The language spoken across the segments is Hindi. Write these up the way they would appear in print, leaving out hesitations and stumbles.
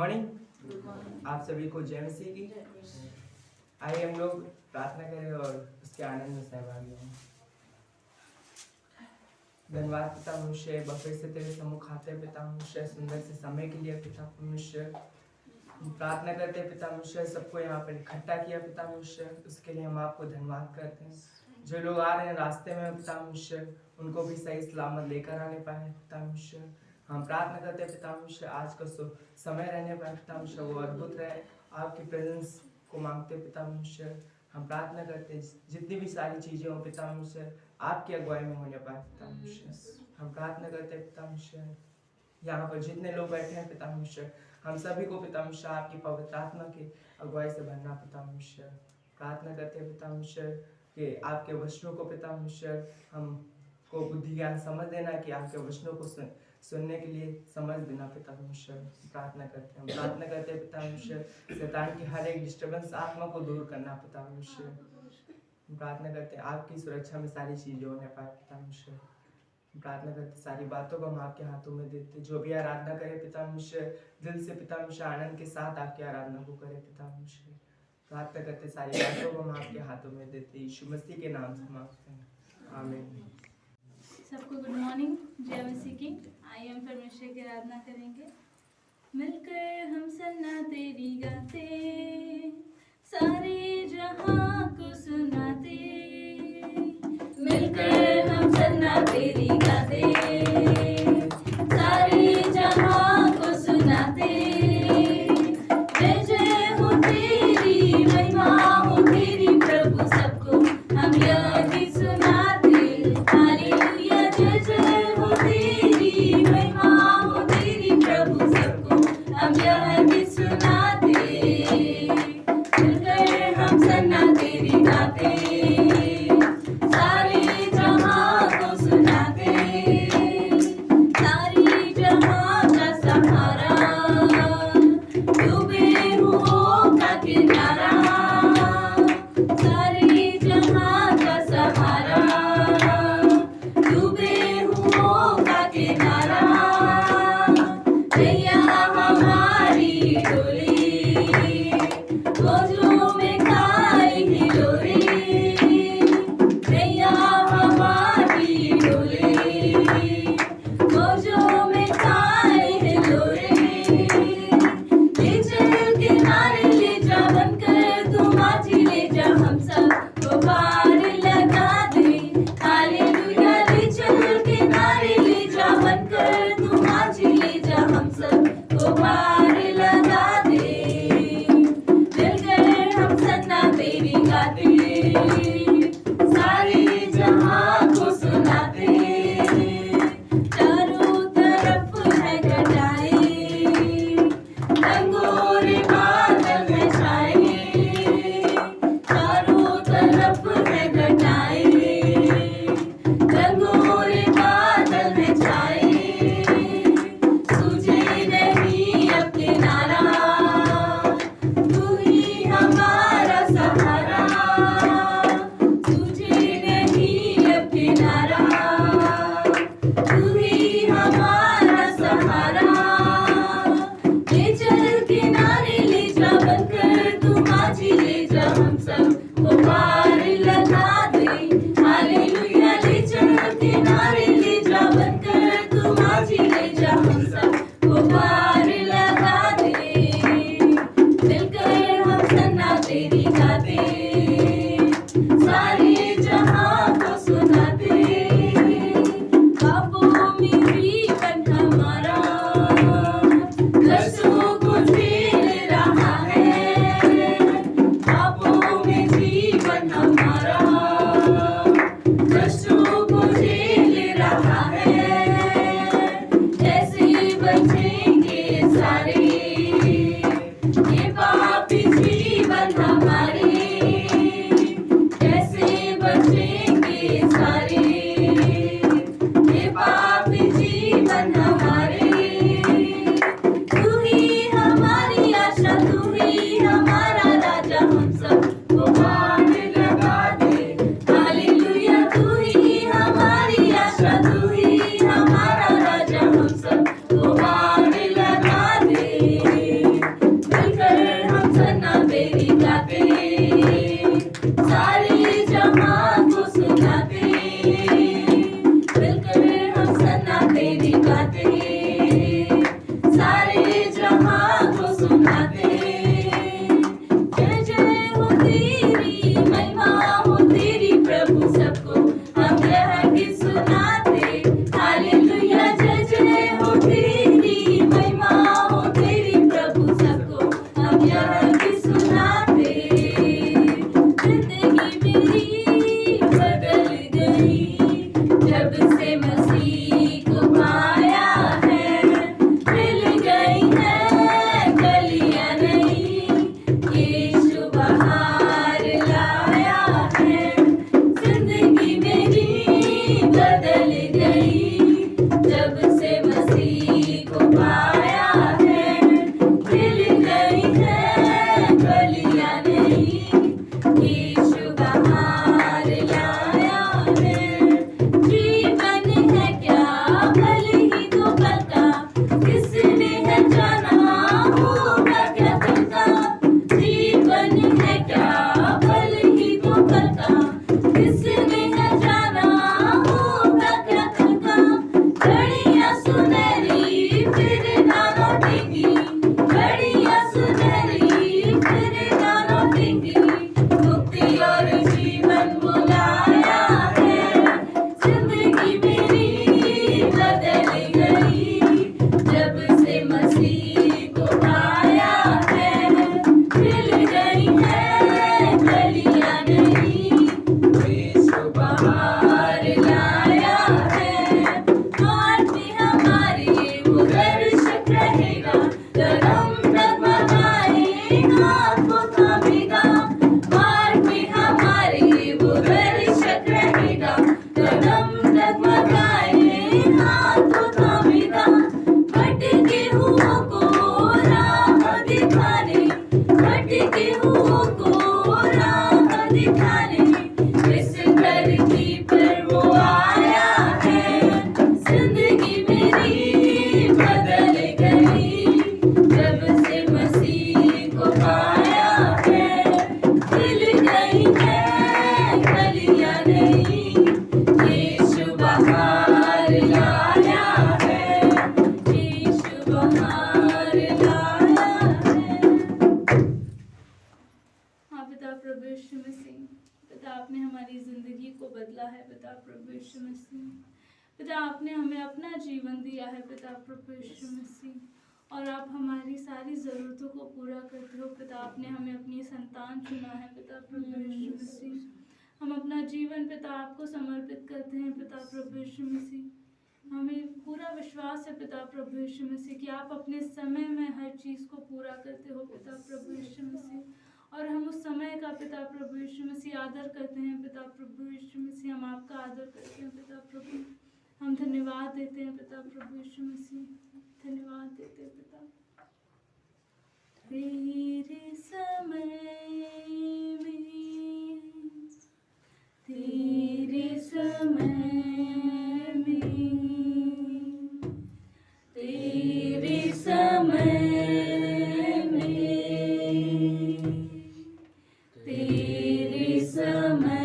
मॉर्निंग। आप सभी को जय मसीह की। आइए हम लोग प्रार्थना करें और उसके आनंद में सहभागी हों। धन्यवाद पिता मनुष्य, बफे से तेरे सम्मुख आते पिता मनुष्य, सुंदर से समय के लिए पिता मनुष्य प्रार्थना करते पिता मनुष्य, सबको यहाँ पर इकट्ठा किया पिता मनुष्य, उसके लिए हम आपको धन्यवाद करते हैं। जो लोग आ रहे हैं रास्ते में पिता मनुष्य, उनको भी सही सलामत लेकर आने पाए पिता मनुष्य। हम प्रार्थना करते हैं पिता मनुष्य, आज का समय रहने पाए पिता मनुष्य, वो अद्भुत रहे। आपकी प्रेजेंस को मांगते पिता मनुष्य। हम प्रार्थना करते हैं जितनी भी सारी चीजें हो पिता मनुष्य, आपकी अगुवाई में होने पाए पिता मनुष्य। हम प्रार्थना करते हैं पिता मनुष्य, यहाँ पर जितने लोग बैठे हैं पिता मनुष्य, हम सभी को पिता मनुष्य आपकी पवित्र आत्मा की अगुवाई से भरना पिता मनुष्य। प्रार्थना करते हैं पिता मनुष्य कि आपके वचनों को पिता मनुष्य हमको बुद्धि ज्ञान समझ देना, कि आपके वचनों को सुनने के लिए समझ देना पिता मनुष्य। प्रार्थना करते हैं, हम प्रार्थना करते हैं पिता मनुष्य, शैतान की हर एक डिस्टर्बेंस आत्मा को दूर करना पिता मनुष्य। प्रार्थना करते हैं आपकी सुरक्षा में सारी चीजें होने पाए पिता मनुष्य। प्रार्थना करते सारी बातों को हम आपके हाथों में देते, जो भी आराधना करे पिता मनुष्य, दिल से पिता मनुष्य आनंद के साथ आपकी आराधना को करे पिता मनुष्य। प्रार्थना करते सारी बातों को हम आपके हाथों में देते, यीशु मसीह के नाम से मांगते हैं, आमीन। सबको गुड मॉर्निंग, जय मसीह की। आइए हम परमेश्वर की आराधना करेंगे। मिलकर हम सन्ना तेरी गाते, सारे जहां को सुनाते, मिलकर हम सन्ना तेरी गाते, सारे जहां को सुनाते, जय जय हो तेरी, महिमा हो तेरी प्रभु, सबको हम यह गीत सुनाते, हालेलुया। जय जय हो तेरी, महिमा हो तेरी प्रभु, सबको हम यह गीत सुनाते, मिलकर हम सन्ना तेरी गाते, सारे जहां को सुनाते, सारी जहां का सहारा, डूबे हुओं का किनारा, सारे जहां का सहारा, डूबे हुओं का किनारा, नैया हमारी डोली, मौजों में खाए हिलोरे, नैया हमारी डोली, मौजों में खाए हिलोरे, है पिता प्रभु यीशु मसीह। पिता आपने हमें अपना जीवन दिया है पिता प्रभु यीशु मसीह, और आप हमारी सारी ज़रूरतों को पूरा करते हो पिता। आपने हमें अपनी संतान चुना है पिता प्रभु यीशु मसीह। हम अपना जीवन पिता आपको समर्पित करते हैं पिता प्रभु यीशु मसीह। हमें पूरा विश्वास है पिता प्रभु यीशु मसीह कि आप अपने समय में हर चीज़ को पूरा करते हो पिता प्रभु यीशु मसीह, और हम उस समय का पिता प्रभु यीशु मसीह आदर करते हैं पिता प्रभु यीशु मसीह। हम आपका आदर करते हैं पिता प्रभु। हम धन्यवाद देते हैं पिता प्रभु यीशु मसीह, धन्यवाद देते हैं पिता। तेरे समय में, तेरे समय में, तेरे समय में, तेरे समय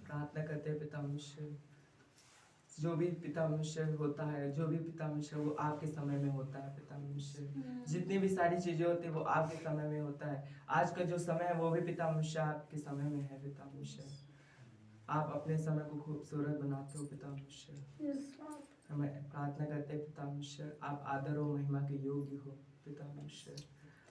प्रार्थना करते हैं पिता मनुष्य, जो भी पिता मनुष्य होता है, जो भी पिता मनुष्य वो आपके समय में होता है पिता मनुष्य। जितनी भी सारी चीजें होती है वो आपके समय में होता है। आज का जो समय है वो भी पिता मनुष्य आपके समय में है पिता मनुष्य। आप अपने समय को खूबसूरत बनाते हो पिता मनुष्य। हमें प्रार्थना करते हैं पिता मनुष्य, आप आदर और महिमा के योग्य हो पिता मनुष्य।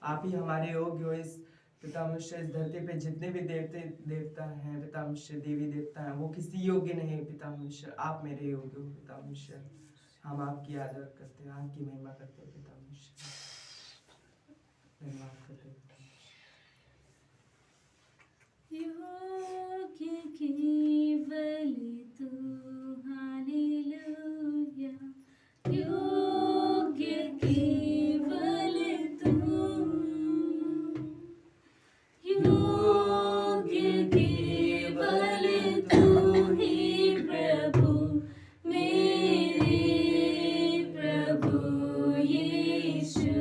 आप ही हमारे योग्य हो इस पिता मनुष्य। इस धरती पे जितने भी देवता हैं पिता मनुष्य, देवी देवता हैं, वो किसी योग्य नहीं पिता मनुष्य। आप मेरे योग्य हो पिता मनुष्य। हम आपकी आदर करते हैं, आपकी महिमा करते हैं पिता मनुष्य। धन्यवाद करते हैं योग्य केवल तू, हालेलुया। योग्य केवल तू, योग्य केवल तू ही प्रभु, मेरे प्रभु यीशु।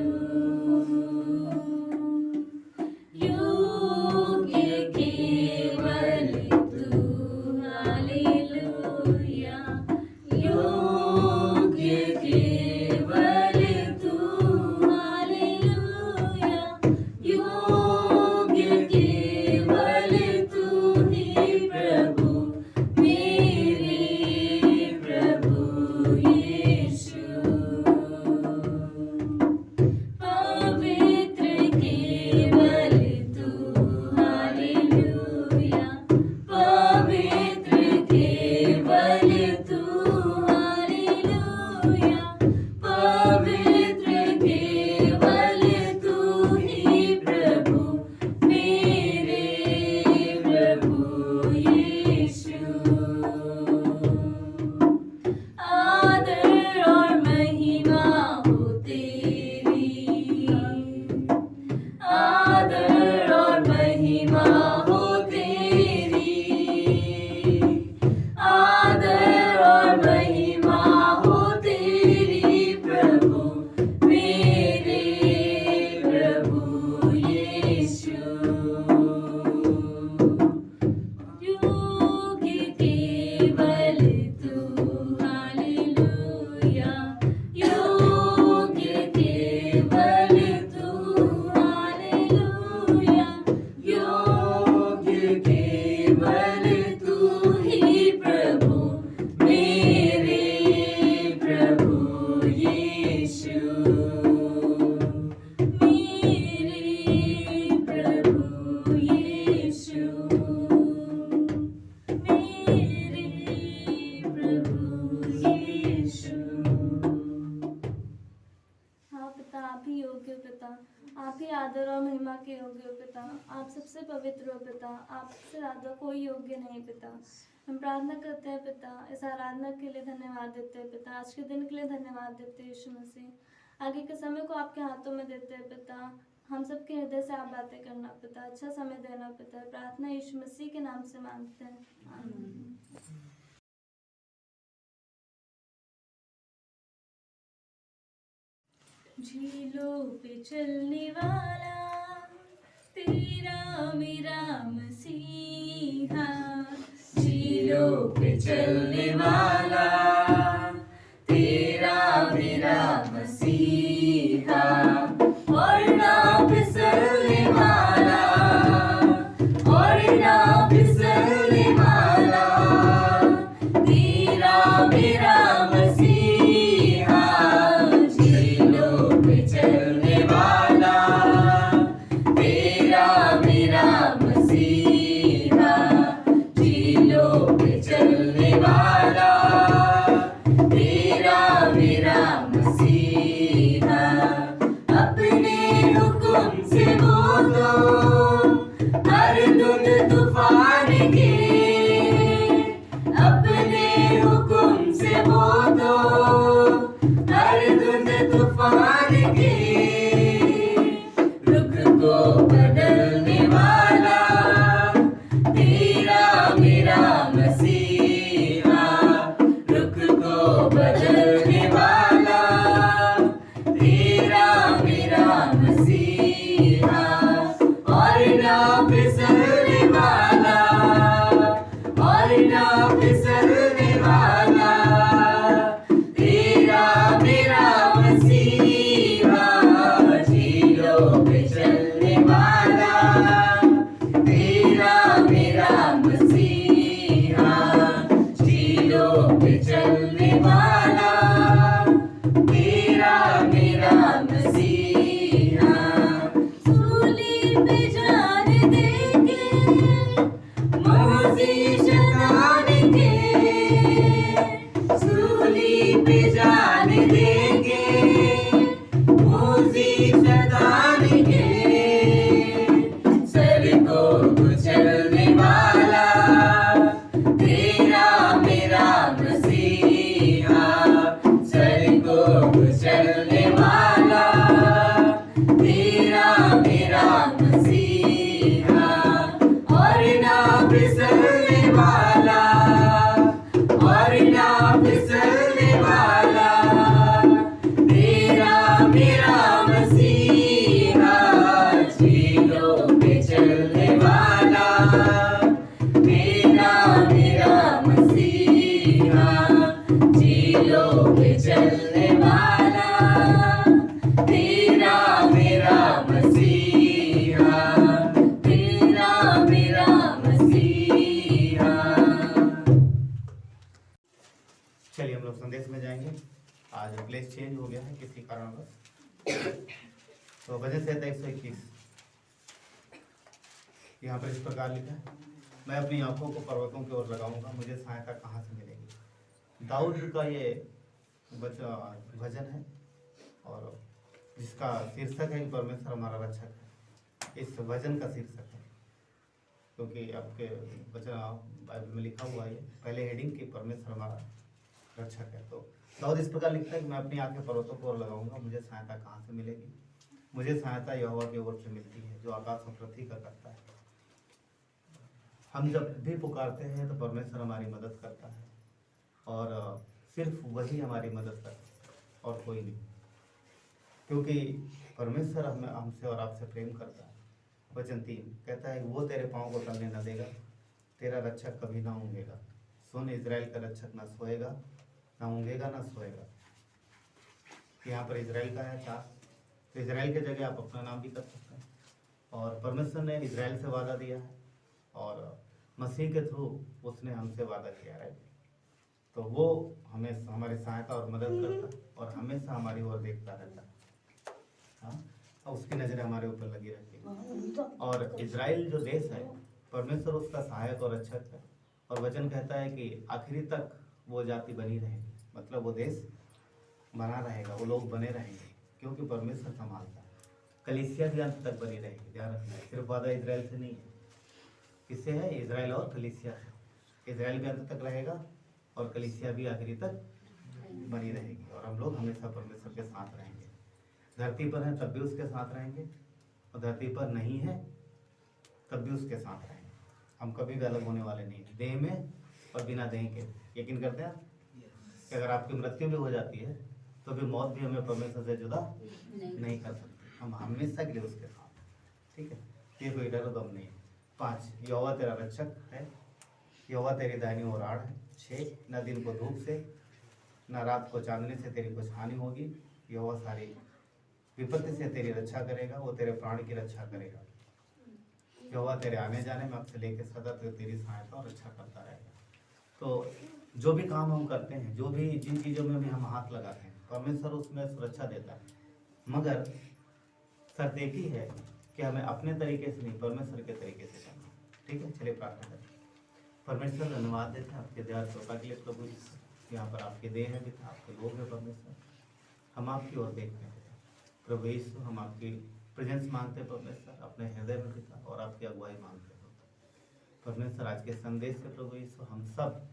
योग्य केवल यीशु मेरे प्रभु यीशु मेरे प्रभु यीशु। हाँ पिता, आप ही योग्य हो पिता, आप ही आदर और महिमा के योग्य हो पिता, आप सबसे पवित्र हो पिता, आपसे ज़्यादा कोई योग्य नहीं पिता। हम प्रार्थना करते हैं पिता, इस आराधना के लिए धन्यवाद देते हैं पिता, आज के दिन के लिए धन्यवाद देते हैं यीशु मसीह। आगे के समय को आपके हाथों में देते हैं पिता, हम सबके हृदय से आप बातें करना पिता, अच्छा समय देना पिता। प्रार्थना यीशु मसीह के नाम से मांगते हैं, आमीन। झीलों पे चलने वाला तेरा मेरा मसीहा, झीलों पे चलने वाला तेरा मेरा मसीहा, और ना फिसलने वाला, और ना फिसलने वाला तेरा मेरा मसीहा, झीलों पे चलने वाला तेरा मेरा मसीहा, झीलों पे चलने वाला तेरा मेरा मसीहा। अपने हुक्म से वो तो हर धुंध तूफान के, अपने हुक्म से वो तो हर धुंध तूफान के, रुख को बदलने वाला तेरा मेरा मसीहा, रुख को बदलने वाला तेरा मेरा मसीहा, और ना फिसलने वाला, और ना फिसलने वाला तेरा मेरा मसीहा, झीलों पे चलने वाला तेरा मेरा मसीहा, झीलों पे चलने वाला तेरा मेरा मसीहा। सूली पे जान देके मौजी शैतान के, सूली पे जान देके मौजी शैतान के, सर को कुचलने वाला तेरा मेरा मसीहा, सर को कुचलने वाला तेरा मेरा मसीहा, और ना फिसलने वाला, और ना फिसलने वाला तेरा मेरा मसीहा, झीलों पे चलने वाला तेरा मेरा मसीहा, झीलों पे चलने वाला तेरा मेरा मसीहा, तेरा मेरा मसीहा। चलिए हम लोग संदेश में जाएंगे। आज प्लेस चेंज हो गया है किसी कारणवश, तो भजन संहिता 121 यहाँ पर इस प्रकार लिखा है, मैं अपनी आंखों को पर्वतों की ओर लगाऊंगा, मुझे सहायता कहाँ से मिलेगी। दाऊद का ये भजन है और जिसका शीर्षक है परमेश्वर हमारा रक्षक है। इस भजन का शीर्षक है क्योंकि आपके वचन बाइबल में लिखा हुआ है, पहले हेडिंग की परमेश्वर हमारा रक्षक है। तो दाऊद इस प्रकार लिखता है कि मैं अपनी आंखें पर्वतों को ओर लगाऊंगा, मुझे सहायता कहाँ से मिलेगी। मुझे सहायता यहोवा की ओर से मिलती है जो आकाश और पृथ्वी का करता है। हम जब भी पुकारते हैं तो परमेश्वर हमारी मदद करता है और सिर्फ वही हमारी मदद करता है और कोई नहीं, क्योंकि परमेश्वर हमसे और आपसे प्रेम करता है। वचन 3 कहता है वो तेरे पाँव को टलने न देगा, तेरा रक्षक कभी ना ऊँघेगा। सुन, इजराइल का रक्षक ना सोएगा, ना ऊँघेगा, ना सोएगा। यहाँ पर इजराइल का है 4, तो इजराइल के जगह आप अपना नाम भी कर सकते हैं। और परमेश्वर ने इजराइल से वादा दिया है और मसीह के थ्रू उसने हमसे वादा किया है। तो वो हमें हमारी सहायता और मदद करता और हमेशा हमारी ओर देखता रहता। हाँ, और उसकी नज़रें हमारे ऊपर लगी रहती है। और इजराइल जो देश है, परमेश्वर उसका सहायक और रक्षक है। और वचन कहता है कि आखिरी तक वो जाति बनी रहेगी, मतलब वो देश बना रहेगा, वो लोग बने रहेंगे, क्योंकि परमेश्वर संभालता है। कलीसिया भी अंत तक बनी रहेगी, ध्यान रखना। सिर्फ वादा इजराइल से नहीं है, किससे है? इजराइल और कलीसिया से। इजराइल भी अंत तक रहेगा और कलीसिया भी आखिरी तक बनी रहेगी, और हम लोग हमेशा परमेश्वर के साथ रहेंगे। धरती पर हैं तब भी उसके साथ रहेंगे, और धरती पर नहीं है तब भी उसके साथ रहेंगे। हम कभी भी अलग होने वाले नहीं हैं, देह में और बिना देह के। यकीन करते हैं कि अगर आपकी मृत्यु भी हो जाती है तो भी मौत भी हमें परमेश्वर से जुदा नहीं कर सकती। हम हमेशा के लिए उसके साथ, ठीक है। ये कोई डर दम नहीं है। 5, यहोवा तेरा रक्षक है, यहोवा तेरी दाहिनी ओर आड़ है। 6, न दिन को धूप से न रात को चांदनी से तेरी कुछ हानि होगी। यहोवा सारी विपत्ति से तेरी रक्षा करेगा, वो तेरे प्राण की रक्षा करेगा। यहोवा तेरे आने जाने में अब से लेकर सदा तेरी सहायता और रक्षा करता रहेगा। तो जो भी काम हम करते हैं, जो भी जिन चीज़ों में भी हम हाथ लगाते हैं, परमेश्वर उसमें सुरक्षा देता है। मगर शर्त एक ही है कि हमें अपने तरीके से नहीं, परमेश्वर के तरीके से करना, ठीक है। चलिए प्रार्थना करें। परमेश्वर धन्यवाद देते हैं आपके दया कृपा के लिए प्रभु। यहाँ पर आपके देह है पिता, आपके लोग हैं परमेश्वर, हम आपकी ओर देखते हैं प्रभु यीशु। हम आपकी प्रेजेंस मांगते हैं परमेश्वर अपने हृदय में पिता, और आपकी अगुवाई मांगते हैं परमेश्वर। आज के संदेश से प्रभु यीशु हम सब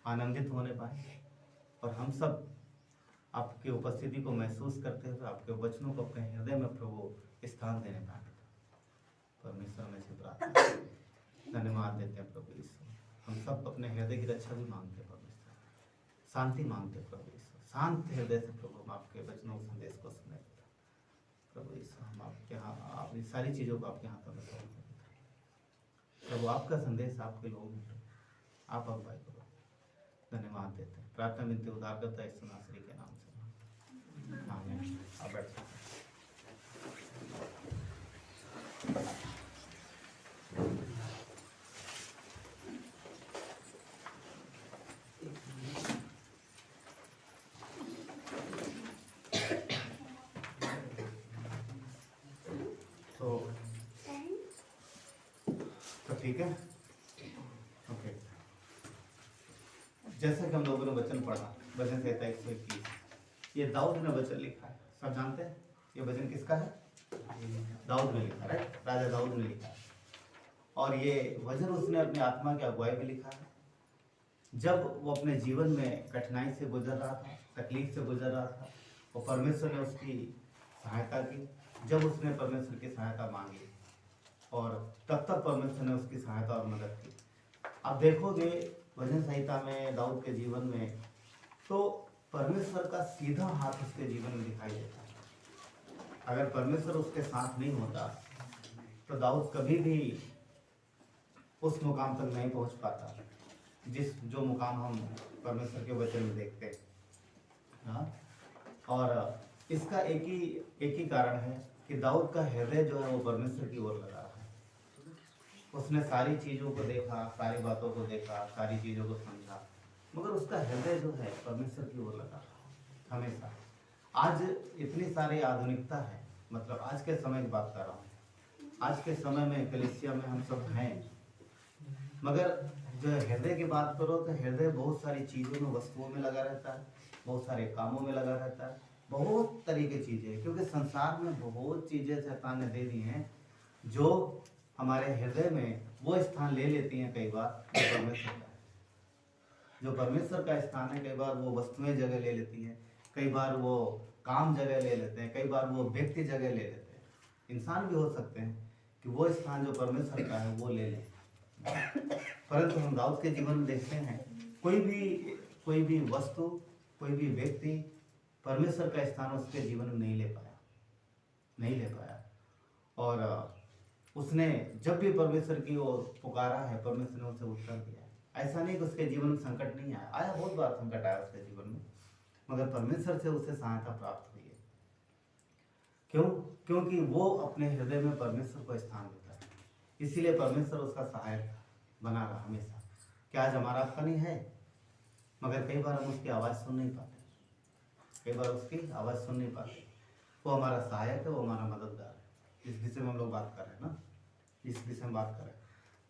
आनंदित होने पाए, और हम सब आपकी उपस्थिति को महसूस करते हुए आपके वचनों को अपने हृदय में प्रभु स्थान देने पाए परमेश्वर। में से प्रार्थना धन्यवाद देते हैं प्रभु यीशु। हम सब अपने हृदय की रक्षा भी मांगते हैं परमेश्वर, शांति मांगते हैं प्रभु यीशु। शांत हृदय से प्रभु हम आपके वचनों संदेश को सुने प्रभु यीशु। हम आपके यहाँ अपनी सारी चीज़ों को आपके हाथों में सौंपते हैं प्रभु। आपका संदेश आपके लोग हैं, आप अगुवाई करो। धन्यवाद देते हैं, प्रार्थना विनती उद्धार करता है यीशु नासरी के नाम से, आमीन। आप बैठ सकते हैं। तो ठीक है, ओके। जैसा कि हम लोगों ने वचन पढ़ा, वचन संहिता 121, ये दाऊद ने वचन लिखा है। सब जानते हैं ये वचन किसका है? दाऊद ने लिखा, राइट, राजा दाऊद ने लिखा है। और ये वचन उसने अपनी आत्मा की अगुवाई में लिखा है। जब वो अपने जीवन में कठिनाई से गुजर रहा था, तकलीफ से गुजर रहा था, और परमेश्वर ने उसकी सहायता की। जब उसने परमेश्वर की सहायता मांगी, और तब तक परमेश्वर ने उसकी सहायता और मदद की। आप देखोगे भजन संहिता में, दाऊद के जीवन में, तो परमेश्वर का सीधा हाथ उसके जीवन में दिखाई देता है। अगर परमेश्वर उसके साथ नहीं होता तो दाऊद कभी भी उस मुकाम तक नहीं पहुंच पाता जो मुकाम हम परमेश्वर के वचन में देखते हैं। हाँ, और इसका एक ही कारण है कि दाऊद का हृदय जो है वो परमेश्वर की ओर लगा है। उसने सारी चीज़ों को देखा, सारी बातों को देखा, सारी चीज़ों को समझा, मगर उसका हृदय जो है परमेश्वर की ओर लगा हमेशा। आज इतनी सारी आधुनिकता है, मतलब आज के समय की बात कर रहा हूँ। आज के समय में कलीसिया में हम सब हैं, मगर जो हृदय की बात करो तो हृदय बहुत सारी चीज़ों में, वस्तुओं में लगा रहता है, बहुत सारे कामों में लगा रहता है, बहुत तरीके की चीज़ें। क्योंकि संसार में बहुत चीज़ें शैतान ने दे दी हैं जो हमारे हृदय में वो स्थान ले लेती हैं कई बार जो परमेश्वर का स्थान है। कई बार वो वस्तुएं जगह ले लेती हैं, कई बार वो काम जगह ले लेते हैं, कई बार वो व्यक्ति जगह ले लेते हैं। इंसान भी हो सकते हैं कि वो स्थान जो परमेश्वर का है वो ले लें। परंतु हम दाऊद के जीवन में देखते हैं कोई भी वस्तु, कोई भी व्यक्ति परमेश्वर का स्थान उसके जीवन में नहीं ले पाया। और उसने जब भी परमेश्वर की ओर पुकारा है, परमेश्वर ने उसे उत्तर दिया है। ऐसा नहीं कि उसके जीवन में संकट नहीं आया, बहुत बार संकट आया उसके जीवन में, मगर परमेश्वर से उसे सहायता प्राप्त हुई है। क्यों? क्योंकि वो अपने हृदय में परमेश्वर को स्थान देता है, इसीलिए परमेश्वर उसका सहायक बना रहा हमेशा। क्या आज हमारा आपका नहीं है? मगर कई बार हम उसकी आवाज़ सुन नहीं पाते, कई बार उसकी आवाज़ सुन नहीं पाते। वो हमारा सहायक है, वो हमारा मददगार है। जिस विषय में हम लोग बात कर रहे हैं ना, जिस विषय में बात कर रहे हैं,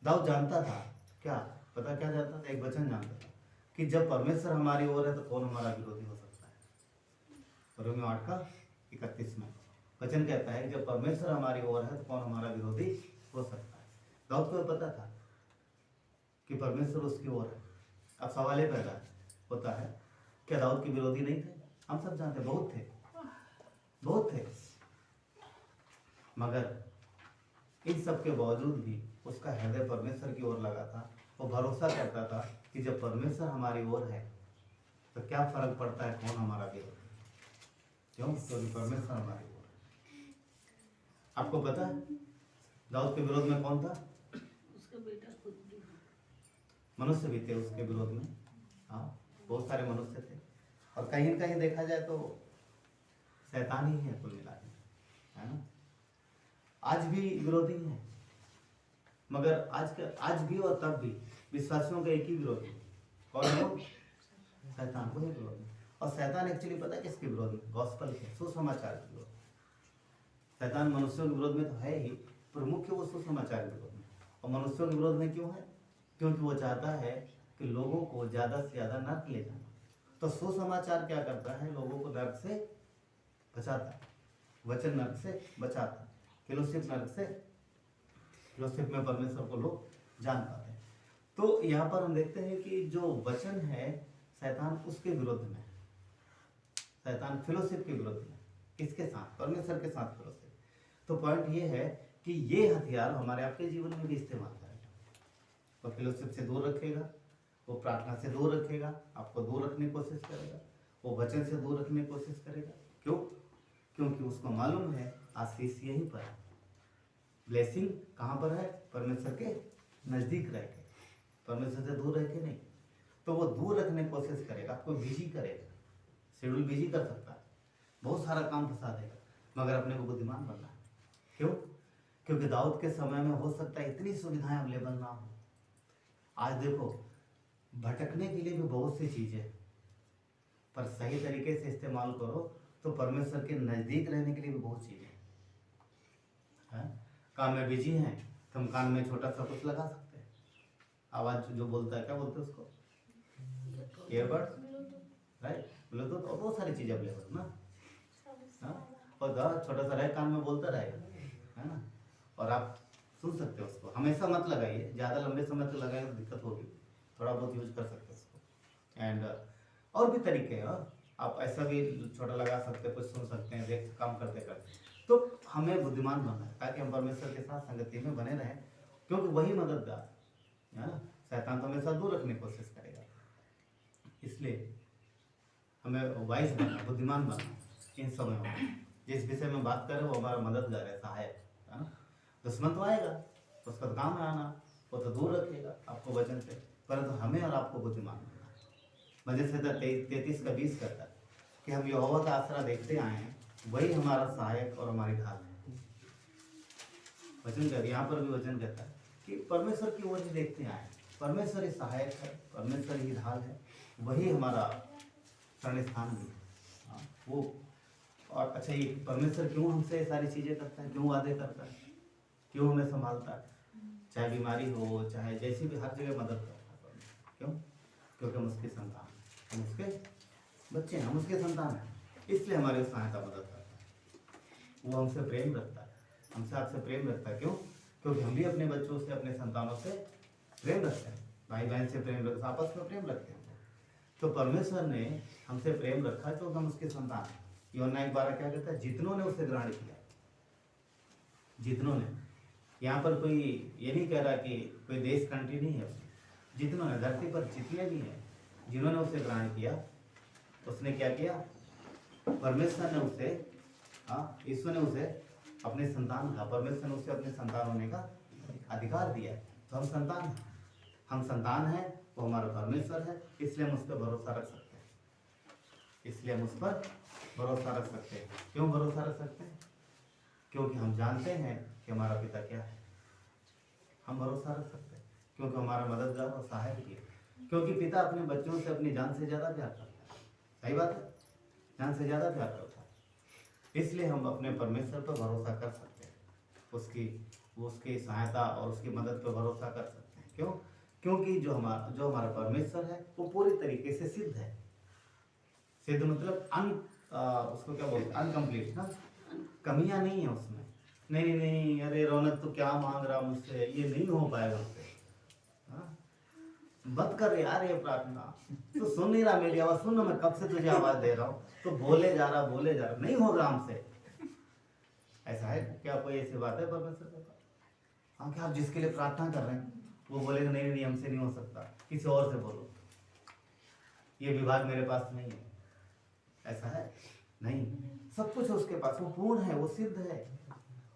दाऊद जानता था क्या, पता क्या जानता था? एक वचन जानता था कि जब परमेश्वर हमारी ओर है तो कौन हमारा विरोधी हो सकता है। रोमियो 8:31 में वचन कहता है कि जब परमेश्वर हमारी ओर है तो कौन हमारा विरोधी हो सकता है। दाऊद को पता था कि परमेश्वर उसकी ओर है। अब सवाल ये पैदा होता है, क्या दाऊद के विरोधी नहीं थे? हम सब जानते हैं, बहुत थे, बहुत थे। मगर इन सब के बावजूद भी उसका हृदय परमेश्वर की ओर लगा था। वो भरोसा करता था कि जब परमेश्वर हमारी ओर है तो क्या फर्क पड़ता है कौन हमारा विरोधी। क्यों? क्योंकि परमेश्वर हमारी ओर है। आपको पता है दाऊद के विरोध में कौन था? उसका बेटा खुद भी मनुष्य भी थे उसके विरोध में। हाँ, बहुत सारे मनुष्य थे, और कहीं कहीं देखा जाए तो शैतान ही है कुल मिला के, है ना। आज भी विरोधी है, मगर आज भी और तब भी विश्वासियों का एक ही विरोधी, कौन है वो? शैतान को ही विरोधी। और शैतान एक्चुअली पता है किसके विरोध में? गॉस्पल के, सुसमाचार के विरोध। शैतान मनुष्यों के विरोध में तो है ही, पर मुख्य वो सुसमाचार के विरोध में। और मनुष्यों के विरोध में क्यों है? क्योंकि वो चाहता है कि लोगों को ज़्यादा से ज़्यादा नर्क ले जाना। तो सुसमाचार क्या करता है? लोगों को नर्क से बचाता है। वचन नर्क से बचाता है, फेलोशिप नर्क से, फेलोशिप में परमेश्वर को लोग जान पाते हैं। तो यहाँ पर हम देखते हैं कि जो वचन है शैतान उसके विरुद्ध में, शैतान फेलोशिप के विरुद्ध में। किसके साथ? परमेश्वर के साथ फेलोशिप। तो पॉइंट ये है कि ये हथियार हमारे आपके जीवन में भी इस्तेमाल करेगा। वो फेलोशिप से दूर रखेगा, वो प्रार्थना से दूर रखेगा, आपको दूर रखने की कोशिश करेगा, वो वचन से दूर रखने की कोशिश करेगा। क्यों? क्योंकि उसको मालूम है आशीष यहीं पर है, ब्लेसिंग कहाँ पर है? परमेश्वर के नज़दीक रह के, परमेश्वर से दूर रह के नहीं। तो वो दूर रखने की कोशिश करेगा, आपको बिजी करेगा, शेड्यूल बिजी कर सकता है, बहुत सारा काम फंसा देगा, मगर अपने को बुद्धिमान बनना है। क्यों? क्योंकि दाऊद के समय में हो सकता है इतनी सुविधाएं अवेलेबल ना हो। आज देखो, भटकने के लिए भी बहुत सी चीज़ें, पर सही तरीके से इस्तेमाल करो तो परमेश्वर के नज़दीक रहने के लिए भी बहुत चीज़ें हैं। काम में बिजी हैं तो हम कान में छोटा सा कुछ लगा सकते हैं, आवाज़ जो बोलता है, क्या बोलते हैं उसको? ईयरबड्स, राइट, ब्लूटूथ, और बहुत सारी चीज़ें अवेलेबल ना। हाँ, और छोटा सा रहे, कान में बोलता रहेगा, है ना, और आप सुन सकते हो उसको। हमेशा मत लगाइए, ज़्यादा लंबे समय तक लगाएंगे तो दिक्कत होगी, थोड़ा बहुत यूज कर सकते हो उसको। एंड और भी तरीके हैं, आप ऐसा भी छोटा लगा सकते हैं, कुछ सुन सकते हैं, देख काम करते करते। तो हमें बुद्धिमान बनना है ताकि हम परमेश्वर के साथ संगति में बने रहें, क्योंकि वही मददगार है ना। शैतान तो हमेशा दूर रखने की कोशिश करेगा, इसलिए हमें वाइज बनना, बुद्धिमान बनना इन समयों में। जिस विषय में बात करें वो हमारा मददगार है, सहायक है ना। दुश्मन तो आएगा, उसका काम है आना, वो तो दूर रखेगा आपको वचन से, परंतु हमें और आपको बुद्धिमान बनना है। भजन संहिता 33:20 कहता है कि हम यहोवा का आसरा देखते आए हैं, वही हमारा सहायक और हमारी ढाल है। वचन कहता है, यहाँ पर भी वचन कहता है कि परमेश्वर की ओर ही देखते आए, परमेश्वर ही सहायक है, परमेश्वर ही ढाल है, वही हमारा शरण स्थान भी है। हाँ, वो और अच्छा, ये परमेश्वर क्यों हमसे सारी चीज़ें करता है, क्यों वादे करता है, क्यों हमें संभालता है, चाहे बीमारी हो, चाहे जैसी भी, हर जगह मदद करता है। क्यों? क्योंकि हम उसकी संतान, हम उसके बच्चे हैं, हम उसके संतान हैं, इसलिए हमारी सहायता मदद करता है। वो हमसे प्रेम रखता है, हमसे आपसे प्रेम रखता है। क्यों? क्योंकि हम भी अपने बच्चों से, अपने संतानों से प्रेम रखते हैं, भाई बहन से प्रेम रखते, आपस में प्रेम रखते हैं। तो परमेश्वर ने हमसे प्रेम रखा तो हम उसके संतान हैं। यूहन्ना 1:12 क्या कहता है? जितनों ने उसे ग्रहण किया, जितनों ने, यहाँ पर कोई ये नहीं कह रहा कि कोई देश कंट्री नहीं है, जितनों ने, धरती पर जितने भी हैं, जिन्होंने उसे ग्रहण किया, उसने क्या किया? परमेश्वर ने उसे, हाँ, ईश्वर ने उसे अपने संतान का, परमेश्वर ने उसे अपने संतान होने का अधिकार दिया। तो हम संतान हैं, हम संतान हैं, वो हमारा परमेश्वर है, इसलिए हम उस पर भरोसा रख सकते हैं, इसलिए हम उस पर भरोसा रख सकते हैं। क्यों भरोसा रख सकते हैं? क्योंकि हम जानते हैं कि हमारा पिता क्या है, हम भरोसा रख सकते हैं, क्योंकि हमारा मददगार और सहायक भी है। क्योंकि पिता अपने बच्चों से अपनी जान से ज़्यादा प्यार करता है। सही बात है, जान से ज़्यादा प्यार करता है। इसलिए हम अपने परमेश्वर पर भरोसा कर सकते हैं, उसकी सहायता और उसकी मदद पर भरोसा कर सकते हैं। क्यों? क्योंकि जो हमारा परमेश्वर है वो पूरी तरीके से सिद्ध है। सिद्ध मतलब उसको क्या बोलते हैं, अनकम्प्लीट ना, कमियां नहीं है उसमें। नहीं नहीं नहीं, अरे रौनक तो क्या मांग रहा मुझसे, ये नहीं हो पाएगा उससे। हाँ? बंद कर यार ये प्रार्थना, तो सुन नहीं रहा मेरी आवाज, सुन ना, मैं कब से तुझे आवाज दे रहा हूँ, तो बोले जा रहा, नहीं होगा हमसे। ऐसा है क्या? कोई ऐसी बात है परमेश्वर के पास? हाँ, क्या आप जिसके लिए प्रार्थना कर रहे हैं वो बोलेगा नहीं नहीं हमसे नहीं हो सकता, किसी और से बोलो, ये विभाग मेरे पास नहीं है। ऐसा है नहीं, सब कुछ उसके पास, वो पूर्ण है, वो सिद्ध है।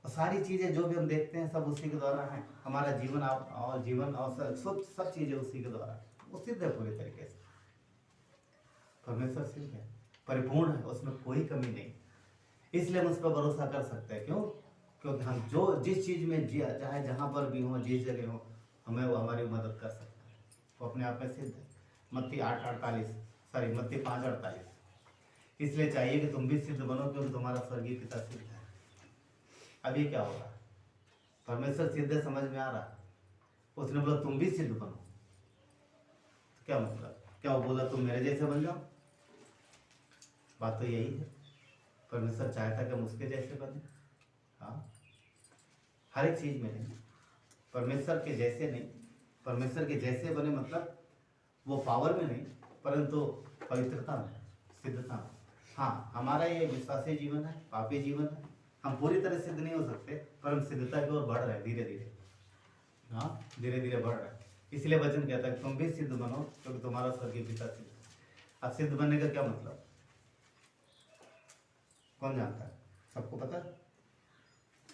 और सारी चीजें जो भी हम देखते हैं सब उसी के द्वारा है। हमारा जीवन और सब चीजें उसी के द्वारा, वो सिद्ध है पूरी तरीके से। परमेश्वर सिद्ध है, परिपूर्ण है, उसमें कोई कमी नहीं। इसलिए हम उस पर भरोसा कर सकते हैं। क्यों? क्योंकि हम जिस चीज में चाहे जहां पर भी हो, जिस जगह हो, हमें वो हमारी मदद कर सकता है, वो अपने आप में सिद्ध है। मत्ती 5:48। इसलिए चाहिए कि तुम भी सिद्ध बनो, क्योंकि तुम्हारा स्वर्गीय पिता सिद्ध है। अभी क्या होगा? परमेश्वर सिद्ध है, समझ में आ रहा? उसने बोला तुम भी सिद्ध बनो, तो क्या मतलब? क्या वो बोला तुम मेरे जैसे बन जाओ? बात तो यही है। परमेश्वर चाहता कि हम उसके जैसे बने। हाँ, हर एक चीज में नहीं, परमेश्वर के जैसे नहीं, परमेश्वर के जैसे बने मतलब वो पावर में नहीं, परंतु पवित्रता में, सिद्धता में। हाँ, हमारा ये विश्वासी जीवन है, पापी जीवन है, हम पूरी तरह सिद्ध नहीं हो सकते, पर हम सिद्धता की ओर बढ़ रहे हैं धीरे धीरे। हाँ, धीरे धीरे बढ़ रहे हैं। इसलिए वचन कहता है तुम भी सिद्ध बनो, क्योंकि तुम्हारा स्वर्गीय पिता सिद्ध है। अब सिद्ध बनने का क्या मतलब? कौन जानता है? सबको पता है?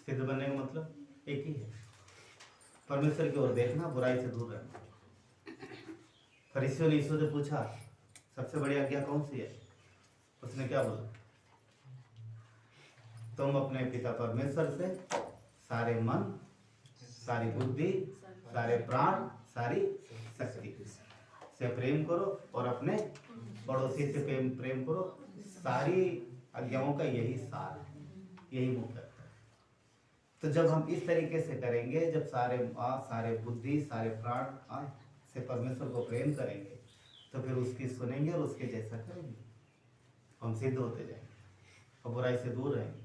सिद्ध बनने का मतलब एक ही है, परमेश्वर की ओर देखना, बुराई से दूर रहना। फरीसियों ने यीशु से पूछा सबसे बड़ी आज्ञा कौन सी है? उसने क्या बोला? तुम अपने पिता परमेश्वर से सारे मन, सारी बुद्धि, सारे प्राण, सारी शक्ति से प्रेम करो और अपने पड़ोसी से प्रेम करो। सारी आज्ञाओं का यही सार है, यही मुख्य है। तो जब हम इस तरीके से करेंगे, जब सारे बुद्धि, सारे प्राण से परमेश्वर को प्रेम करेंगे, तो फिर उसकी सुनेंगे और उसके जैसा करेंगे, हम सिद्ध होते जाएंगे और बुराई से दूर रहेंगे।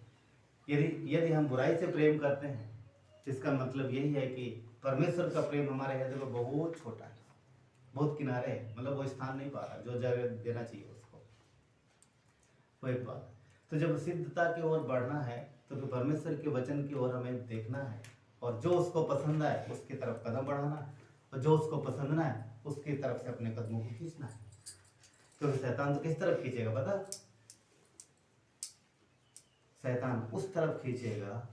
यदि हम बुराई से प्रेम करते हैं, इसका मतलब यही है कि परमेश्वर का प्रेम हमारे हृदय में बहुत छोटा है, बहुत किनारे है, मतलब वो स्थान नहीं पा रहा जो जगह देना चाहिए उसको। वो एक बात। तो जब सिद्धता की ओर बढ़ना है, तो फिर परमेश्वर के वचन की ओर हमें देखना है, और जो उसको पसंद आए उसकी तरफ कदम बढ़ाना है, और जो उसको पसंद ना है उसकी तरफ से अपने कदमों को खींचना है। तो शैतान तो किस तरफ खींचेगा पता? शैतान उस तरफ खींचेगा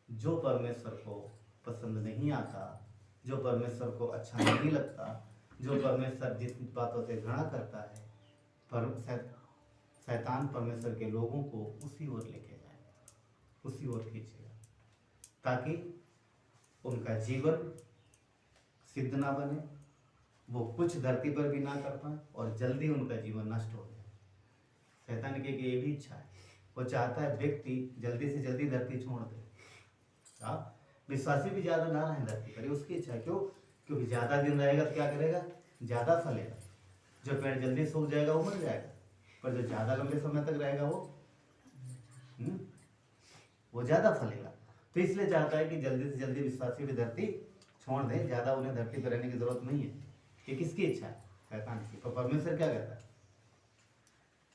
जो परमेश्वर को पसंद नहीं आता, जो परमेश्वर को अच्छा नहीं लगता, जो परमेश्वर जिस बातों से घृणा करता है, पर शैतान परमेश्वर के लोगों को उसी ओर लेके जाएगा, उसी ओर खींचेगा, ताकि उनका जीवन सिद्ध ना बने, वो कुछ धरती पर भी ना कर पाए और जल्दी उनका जीवन नष्ट हो जाए। शैतान की ये भी इच्छा है, वो चाहता है व्यक्ति जल्दी से जल्दी धरती छोड़ दे। विश्वासी भी ज्यादा ना रहे धरती पर, उसकी इच्छा है। क्यों? क्योंकि ज्यादा दिन रहेगा तो क्या करेगा? ज्यादा फलेगा। जो पेड़ जल्दी सूख जाएगा वो मर जाएगा, पर जो ज्यादा लंबे समय तक रहेगा वो ज्यादा फलेगा। तो इसलिए चाहता है कि जल्दी से जल्दी विश्वासी भी धरती छोड़ दे, ज्यादा उन्हें धरती पर रहने की जरूरत नहीं है। ये किसकी इच्छा है? शैतान की। तो परमेश्वर क्या कहता है?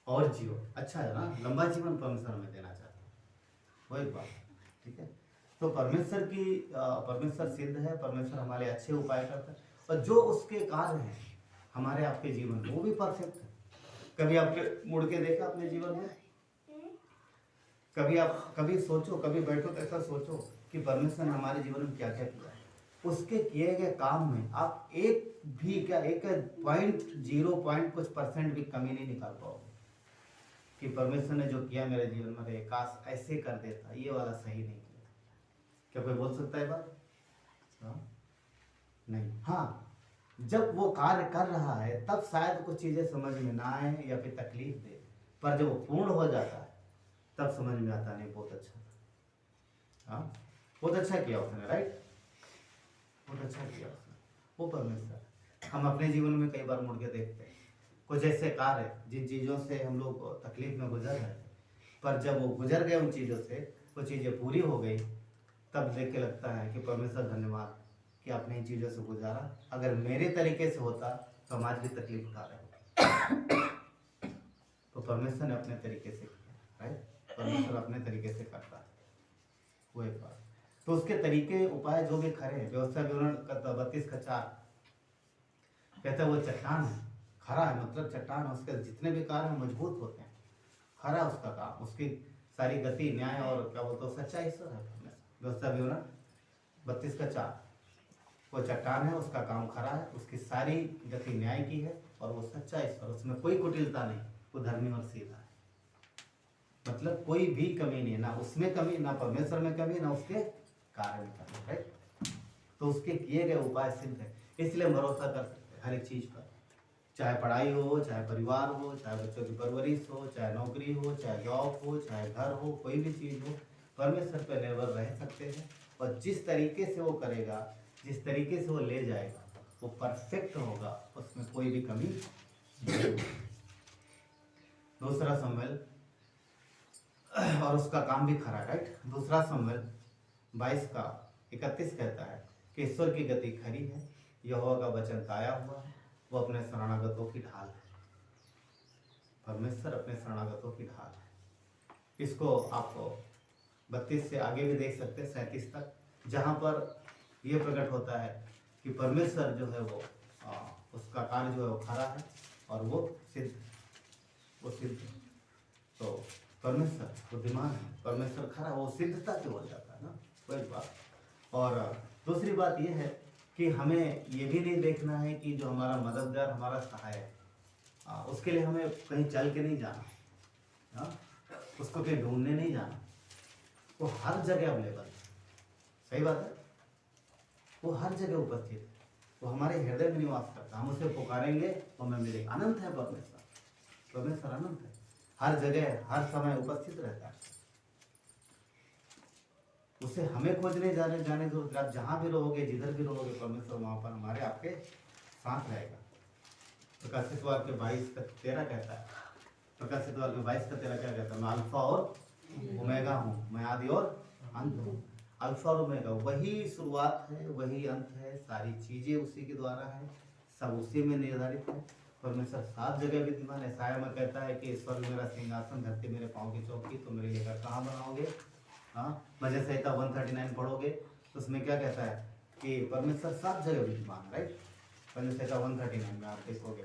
और जियो, अच्छा है ना, लंबा जीवन परमेश्वर हमें देना चाहता है, वो एक बात। ठीक है, तो परमेश्वर सिद्ध है, परमेश्वर हमारे अच्छे उपाय करता है, और जो उसके कार्य हैं हमारे आपके जीवन में वो भी परफेक्ट है। कभी आपके मुड़ के देखा अपने जीवन में? कभी सोचो, कभी बैठो तो ऐसा सोचो कि परमेश्वर ने हमारे जीवन में क्या क्या किया है। उसके किए गए काम में आप एक 0.0% भी कमी नहीं निकाल पाओगे कि परमेश्वर ने जो किया मेरे जीवन में, रे काश ऐसे कर देता, ये वाला सही नहीं किया। क्या कोई बोल सकता है बात? नहीं। हाँ, जब वो कार्य कर रहा है तब शायद कुछ चीजें समझ में ना आए या फिर तकलीफ दे, पर जब वो पूर्ण हो जाता है तब समझ में आता नहीं बहुत अच्छा था। हाँ, बहुत अच्छा किया उसने, राइट, बहुत अच्छा किया उसने, वो परमेश्वर। हम अपने जीवन में कई बार मुड़ के देखते हैं कुछ ऐसे कार्य जिन चीज़ों से हम लोग तकलीफ में गुजर रहे थे, पर जब वो गुजर गए उन चीज़ों से, वो चीज़ें पूरी हो गई, तब देख के लगता है कि परमेश्वर धन्यवाद कि आपने इन चीज़ों से गुजारा। अगर मेरे तरीके से होता तो हम आज भी तकलीफ उठा रहे होते। तो परमेश्वर ने अपने तरीके से किया, राइट, परमेश्वर अपने तरीके से करता है, वो एक बात। तो उसके तरीके उपाय जो भी खरे हैं, व्यवस्था विवरण 32:4 कहता है वो चट्टान है, खरा है, मतलब चट्टान, उसके जितने भी कार्य हैं मजबूत होते हैं, खरा उसका काम, उसकी सारी गति न्याय और क्या बोलते हो सच्चा ईश्वर है। व्यवस्था विवरण 32:4 वो चट्टान है, उसका काम खरा है, उसकी सारी गति न्याय की है और वो सच्चा ईश्वर, उसमें कोई कुटिलता नहीं, वो धर्मी और सीधा है, मतलब कोई भी कमी नहीं है, ना उसमें कमी, ना परमेश्वर में कमी, ना उसके कार्य में कमी, राइट। तो उसके किए गए उपाय सिद्ध है, इसलिए भरोसा कर सकते हैं हर एक चीज पर, चाहे पढ़ाई हो, चाहे परिवार हो, चाहे बच्चों की परवरिश हो, चाहे नौकरी हो, चाहे जॉब हो, चाहे घर हो, कोई भी चीज हो, परमेश्वर पर निर्भर रह सकते हैं। और जिस तरीके से वो करेगा, जिस तरीके से वो ले जाएगा, वो परफेक्ट होगा, उसमें कोई भी कमी नहीं होगी। दूसरा सम्मेल, और उसका काम भी खरा, राइट। दूसरा सम्मेल 22:31 कहता है कि ईश्वर की गति खरी है, यहोवा का वचन ताया हुआ है, वो अपने शरणागतों की ढाल है। परमेश्वर अपने शरणागतों की ढाल है। इसको आपको 32 से आगे भी देख सकते हैं, 37 तक, जहाँ पर यह प्रकट होता है कि परमेश्वर जो है वो उसका कार्य जो है वो खरा है और वो सिद्ध, वो सिद्ध। तो परमेश्वर बुद्धिमान है, परमेश्वर खरा, वो सिद्धता की ओर जाता है ना, वो एक बात। और दूसरी बात यह है कि हमें ये भी नहीं देखना है कि जो हमारा मददगार, हमारा सहायक, उसके लिए हमें कहीं चल के नहीं जाना, हाँ, उसको कहीं ढूंढने नहीं जाना, वो हर जगह अवेलेबल है। सही बात है, वो हर जगह उपस्थित है, वो हमारे हृदय में निवास करता है, हम उसे पुकारेंगे तो हमें मिलेगा। अनंत है परमेश्वर, परमेश्वर अनंत है, हर जगह हर समय उपस्थित रहता है। उसे हमें खोजने जाने जरूरत, आप जहाँ भी रहोगे, जिधर भी रहोगे, परमेश्वर वहाँ पर हमारे आपके साथ रहेगा। प्रकाशित वाक्य 22:13 कहता है, प्रकाशित वाक्य 22:13 क्या कहता है, मैं अल्फा और ओमेगा हूँ, मैं आदि और अंत हूँ। अल्फा और ओमेगा, वही शुरुआत है, वही अंत है, सारी चीजें उसी के द्वारा है, सब उसी में निर्धारित है। परमेश्वर 7 जगह विद्यमान है। साया में कहता है कि स्वर्ग मेरा सिंहासन, धरती मेरे पाँव की चौकी, तो मेरे लिए घर कहाँ बनाओगे। हाँ, भजन संहिता 139 पढ़ोगे तो उसमें क्या कहता है कि परमेश्वर 7 जगह विद्यमान है, राइट। भजन संहिता 139 में आप देखोगे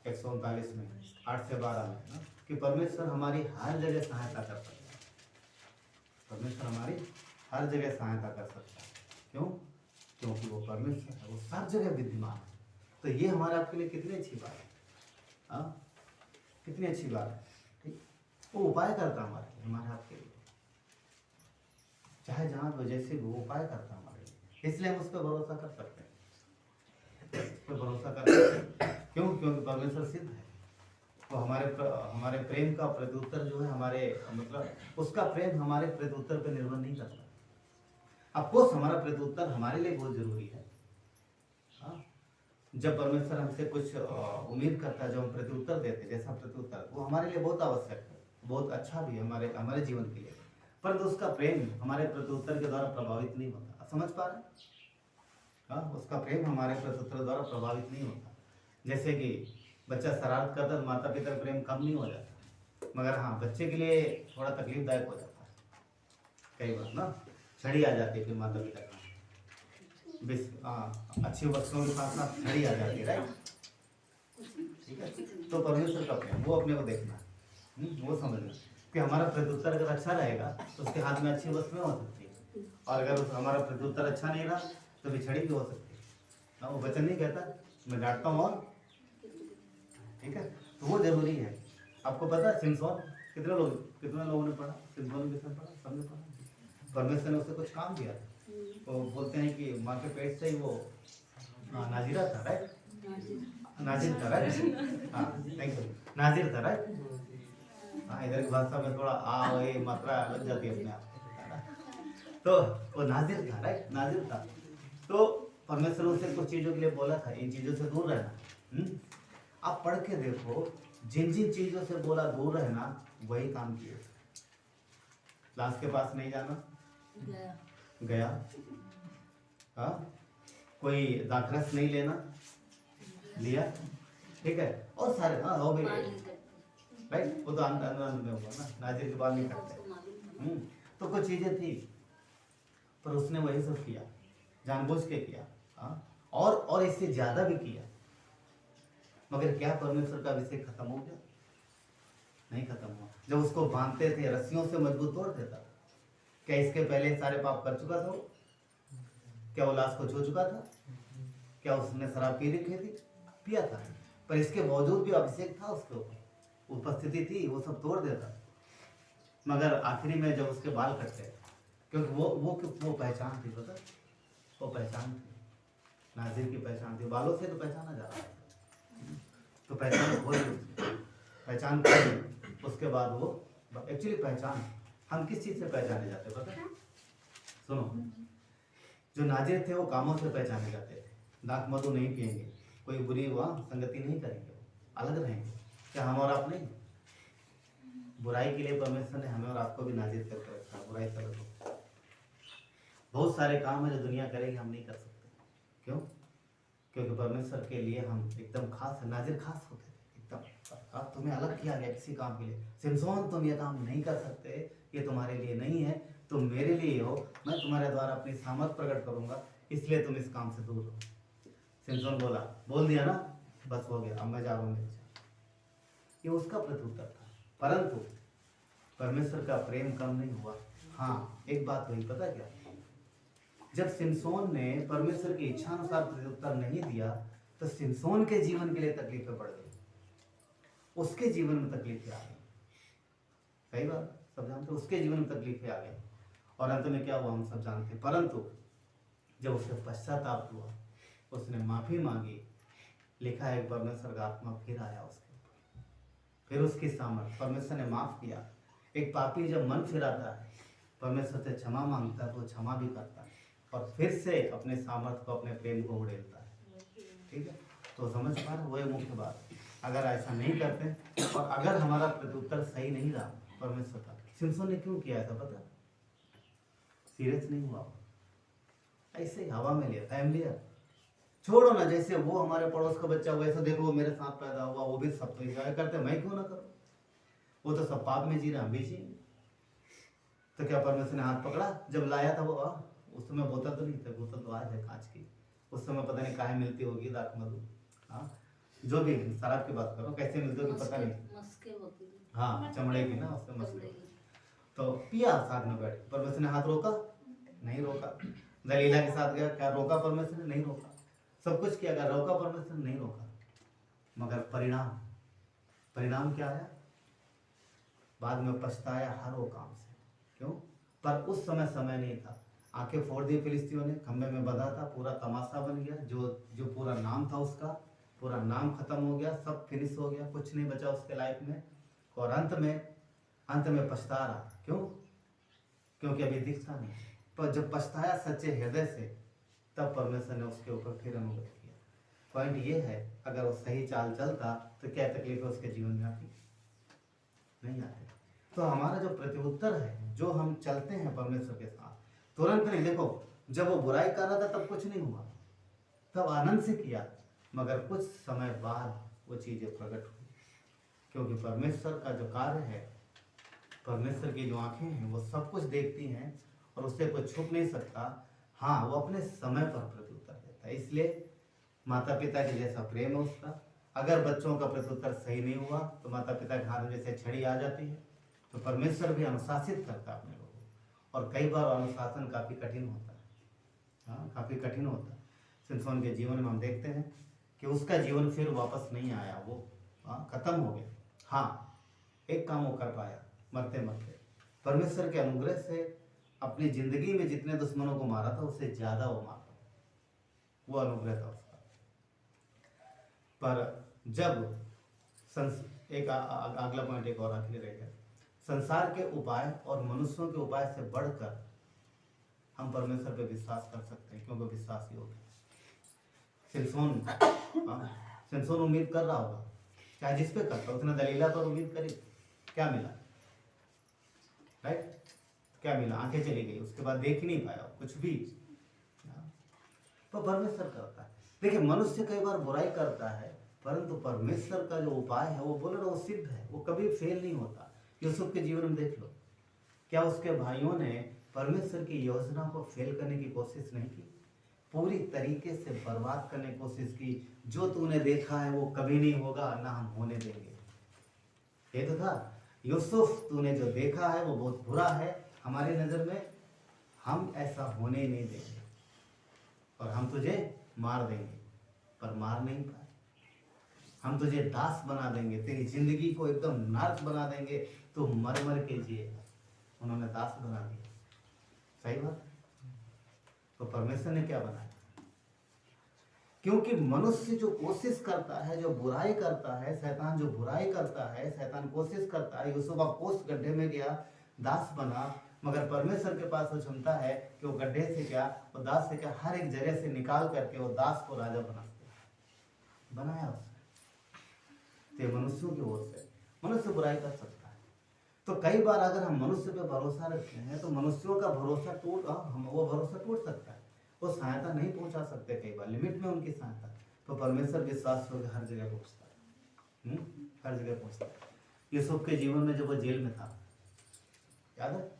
139 में 8 से 12 में ना, कि परमेश्वर हमारी हर जगह सहायता कर सकता है। परमेश्वर हमारी हर जगह सहायता कर सकता है। क्यों? क्योंकि वो परमेश्वर है, वो सब जगह विद्यमान है। तो ये हमारे आपके लिए कितनी अच्छी बात है, हाँ, कितनी अच्छी बात है, ठीक। वो उपाय करता हमारे आपके लिए, चाहे जहाँ पर जैसे वो उपाय करता हमारे लिए, इसलिए हम उस पर भरोसा कर सकते हैं, उस पर भरोसा कर सकते हैं। क्यों? क्योंकि परमेश्वर सिद्ध है। तो हमारे प्रेम का प्रत्युत्तर जो है, हमारे मतलब उसका प्रेम हमारे प्रत्युत्तर पर निर्भर नहीं करता। अफकोर्स हमारा प्रत्युत्तर हमारे लिए बहुत जरूरी है, हाँ। जब परमेश्वर हमसे कुछ उम्मीद करता है, जो हम प्रत्युत्तर देते हैं, जैसा प्रत्युत्तर, वो हमारे लिए बहुत आवश्यक है, बहुत अच्छा भी है हमारे जीवन के लिए, परंतु उसका प्रेम हमारे प्रत्युत्तर के द्वारा प्रभावित नहीं होता। समझ पा रहे हैं? हाँ, उसका प्रेम हमारे प्रत्युत्तर द्वारा प्रभावित नहीं होता। जैसे कि बच्चा शरारत करता है, माता पिता का प्रेम कम नहीं हो जाता, मगर हाँ, बच्चे के लिए थोड़ा तकलीफदायक हो जाता है कई बार ना, छड़ी आ जाती है फिर माता पिता का, अच्छी वस्तुओं के साथ साथ छड़ी आ जाती है, राइट, ठीक है। तो परमेश्वर का प्रेम, वो अपने को देखना है, वो समझना कि हमारा प्रत्युत्तर अगर अच्छा रहेगा तो उसके हाथ में अच्छी वस्तुएं हो सकती है, और अगर हमारा प्रत्युत्तर अच्छा नहीं रहा तो भी छड़ी भी हो सकती है ना। वो वचन नहीं कहता मैं डांटता हूँ, और ठीक है, तो वो जरूरी है। आपको पता है सिमसोन, कितने लोगों ने पढ़ा सिमसोन के विषय पढ़ा, सबने पढ़ा। परमेश्वर ने उसे कुछ काम दिया, तो बोलते हैं कि माँ के पेट से ही वो हाँ नाजिरा था राइट, नाजिर था राइट, हाँ थैंक यू, नाजिर था राइट। हाँ इधर की भाषा में थोड़ा आ ये मात्रा लग जाती है अपने आप है ना? तो वो नाजिर था राइट, नाजिर था। तो परमेश्वर उसे कुछ चीजों के लिए बोला था, इन चीजों से दूर रहना। आप पढ़ के देखो, जिन जिन चीजों से बोला दूर रहना वही काम किए। लाश के पास नहीं जाना, गया। हाँ कोई दाखरस नहीं लेना, लिया, ठीक है। और सारे हाँ हो गए राइट, वो तो आनंद में होगा ना, नाजिर के बाल नहीं कटते। तो कुछ चीजें थी पर उसने वही सब किया, जानबूझ के किया। हाँ और इससे ज्यादा भी किया। मगर क्या परमेश्वर का अभिषेक खत्म हो गया? नहीं खत्म हुआ। जब उसको बांधते थे रस्सियों से मजबूत तोड़ देता। क्या इसके पहले सारे पाप कर चुका था वो? क्या वो लाश को छू चुका था? क्या उसने शराब पी रखी थी? पिया था, पर इसके बावजूद भी अभिषेक था उसके ऊपर, उपस्थिति थी, वो सब तोड़ देता। मगर आखिरी में जब उसके बाल कटते, क्योंकि वो पहचान थी, पता, वो पहचान थी, नाजिर की पहचान थी। बालों से तो पहचाना जा रहा था, तो पहचान खो दी, पहचान खो दी। उसके बाद वो एक्चुअली पहचान, हम किस चीज से पहचाने जाते पता? सुनो, जो नाजिर थे वो कामों से पहचाने जाते थे। दाख मधु नहीं पिएंगे, कोई बुरी वहाँ संगति नहीं करेंगे, अलग रहेंगे। क्या हम और आप नहीं? बुराई के लिए परमेश्वर ने हमें और आपको भी नाजिर करके रखा, बुराई करो तो। बहुत सारे काम है जो दुनिया करेगी, हम नहीं कर सकते। क्यों? क्योंकि परमेश्वर के लिए हम एकदम खास है। नाजिर खास होते थे एकदम। अब तुम्हें अलग किया गया किसी काम के लिए। सिमसोन तुम ये काम नहीं कर सकते, ये तुम्हारे लिए नहीं है, तुम मेरे लिए हो, मैं तुम्हारे द्वारा अपनी सामर्थ प्रकट करूंगा, इसलिए तुम इस काम से दूर हो। सिमसोन बोल दिया ना, बस हो गया, अब मैं जा रहा हूँ। ये उसका प्रत्युत्तर था। परंतु परमेश्वर का प्रेम कम नहीं हुआ। हाँ एक बात हुई, पता क्या? जब सिमसोन ने परमेश्वर की इच्छा अनुसार प्रत्युत्तर नहीं दिया तो सिमसोन के जीवन के लिए तकलीफें बढ़ गई, उसके जीवन में तकलीफें आ गई। सही बात, सब जानते, उसके जीवन में तकलीफें आ गई। और अंत में क्या हुआ हम सब जानते। परंतु जब उसे पश्चाताप हुआ, उसने माफी मांगी, लिखा है परमेश्वर का आत्मा फिर आया उसके ऊपर, फिर उसकी सामर्थ, परमेश्वर ने माफ किया। एक पापी जब मन फिराता है, परमेश्वर से क्षमा मांगता है, तो क्षमा भी करता है और फिर से अपने सामर्थ को, अपने प्रेम को उड़ेलता है। ठीक है, तो समझ पा रहे, वो है मुख्य बात। अगर ऐसा नहीं करते और अगर हमारा प्रत्युत्तर सही नहीं रहा परमेश्वर का, सिमसोन ने क्यों किया ऐसा पता? सीरियस नहीं हुआ, ऐसे ही हवा में लिया, फैमिलियर। छोड़ो ना, जैसे वो हमारे पड़ोस का बच्चा हुआ, ऐसा देखो वो मेरे साथ पैदा हुआ, वो भी सब तो एंजॉय करते, मैं क्यों ना करूं? वो तो सब पाप में जी रहा, हम भी जिएंगे। तो क्या परमेश्वर ने हाथ पकड़ा जब लाया था वो? उस समय बोतल तो नहीं था, बोतल तो आज है कांच की। उस समय पता नहीं काहे मिलती होगी दाख मधु, हाँ जो भी, शराब की बात करो, कैसे मिलती होगी पता नहीं। हाँ चमड़े की ना, उससे मस्के। तो पिया साथ में बैठ, परमेश्वर ने हाथ रोका? नहीं रोका। दलीला के साथ गया, क्या रोका परमेश्वर ने? नहीं रोका। सब कुछ किया, रोका परमेश्वर ने? नहीं रोका। मगर परिणाम क्या आया? बाद में पछताया हर वो काम से। क्यों? पर उस समय नहीं था। आंखें फोड़ दी फिलिस्तियों ने, खंबे में बंधा था, पूरा तमाशा बन गया। जो पूरा नाम था उसका, पूरा नाम खत्म हो गया, सब फिनिश हो गया, कुछ नहीं बचा उसके लाइफ में। और अंत में पछता रहा। क्यों? क्योंकि अभी दिखता नहीं। पर जब पछताया सच्चे हृदय से, तब परमेश्वर ने उसके ऊपर फिर अनुग्रह किया। पॉइंट ये है, अगर वो सही चाल चलता तो क्या तकलीफें उसके जीवन में आती? नहीं आती। तो हमारा जो प्रत्युत्तर है, जो हम चलते हैं परमेश्वर के साथ, तुरंत नहीं। देखो, जब वो बुराई कर रहा था तब कुछ नहीं हुआ, तब आनंद से किया, मगर कुछ समय बाद वो चीजें प्रकट हुई। क्योंकि परमेश्वर का जो कार्य है, परमेश्वर की जो आंखें हैं, वो सब कुछ देखती हैं और उससे कोई छुप नहीं सकता। हाँ, वो अपने समय पर प्रत्युत्तर देता है। इसलिए माता पिता के जैसा प्रेम है उसका। अगर बच्चों का प्रत्युत्तर सही नहीं हुआ तो माता पिता के हाथ में जैसे छड़ी आ जाती है, तो परमेश्वर भी अनुशासित करता है अपने लोगों को। और कई बार अनुशासन काफ़ी कठिन होता है। हाँ, काफ़ी कठिन होता है। सिमसोन के जीवन में हम देखते हैं कि उसका जीवन फिर वापस नहीं आया, वो खत्म हो गया। हाँ, एक काम वो कर पाया, मरते मरते परमेश्वर के अनुग्रह से अपनी जिंदगी में जितने दुश्मनों को मारा था उससे ज्यादा वो मारा, वो अनुग्रह था उसका। पर जब अगला पॉइंट एक और आखिरी रहेगा, संसार के उपाय और मनुष्यों के उपाय से बढ़कर हम परमेश्वर पे विश्वास कर सकते हैं, क्योंकि विश्वास योग्य है। सिमसोन उम्मीद कर रहा होगा, चाहे जिस पे करता, उसने दलीला पर उम्मीद करी, क्या मिला? राइट, क्या मिला? आंखें चली गई, उसके बाद देख नहीं पाया कुछ भी। तो परमेश्वर करता है। देखिए, मनुष्य कई बार बुराई करता है, परंतु परमेश्वर का जो उपाय है वो बोल रहा, वो सिद्ध है, वो कभी फेल नहीं होता। यूसुफ के जीवन में देख लो, क्या उसके भाइयों ने परमेश्वर की योजना को फेल करने की कोशिश नहीं की? पूरी तरीके से बर्बाद करने की कोशिश की। जो तूने देखा है वो कभी नहीं होगा, ना हम होने देंगे। ये तो था, यूसुफ तूने जो देखा है वो बहुत बुरा है हमारी नजर में, हम ऐसा होने नहीं देंगे और हम तुझे मार देंगे। पर मार नहीं पाए। हम तुझे दास बना देंगे, तेरी जिंदगी को एकदम नर्क बना देंगे, तो मर मर के जिए। उन्होंने दास बना दिया। सही बात। तो परमेश्वर ने क्या बनाया? क्योंकि मनुष्य जो कोशिश करता है, जो बुराई करता है, शैतान जो बुराई करता है, शैतान कोशिश करता है। यूसुफ उस गड्ढे में गया, दास बना, मगर परमेश्वर के पास वो क्षमता है कि वो गड्ढे से क्या, वो दास से क्या, हर एक जगह से निकाल करके वो दास को राजा बनाया उसने। तो मनुष्यों की ओर से मनुष्य बुराई कर सकता है। तो कई बार अगर हम मनुष्य पे भरोसा रखते हैं तो मनुष्यों का भरोसा वो भरोसा टूट सकता है। वो सहायता नहीं पहुंचा सकते, कई बार लिमिट में उनकी सहायता। तो परमेश्वर विश्वास हो हर जगह पहुंचता है, हर जगह पहुंचता है। यूसुफ के जीवन में जब वो जेल में था, याद है,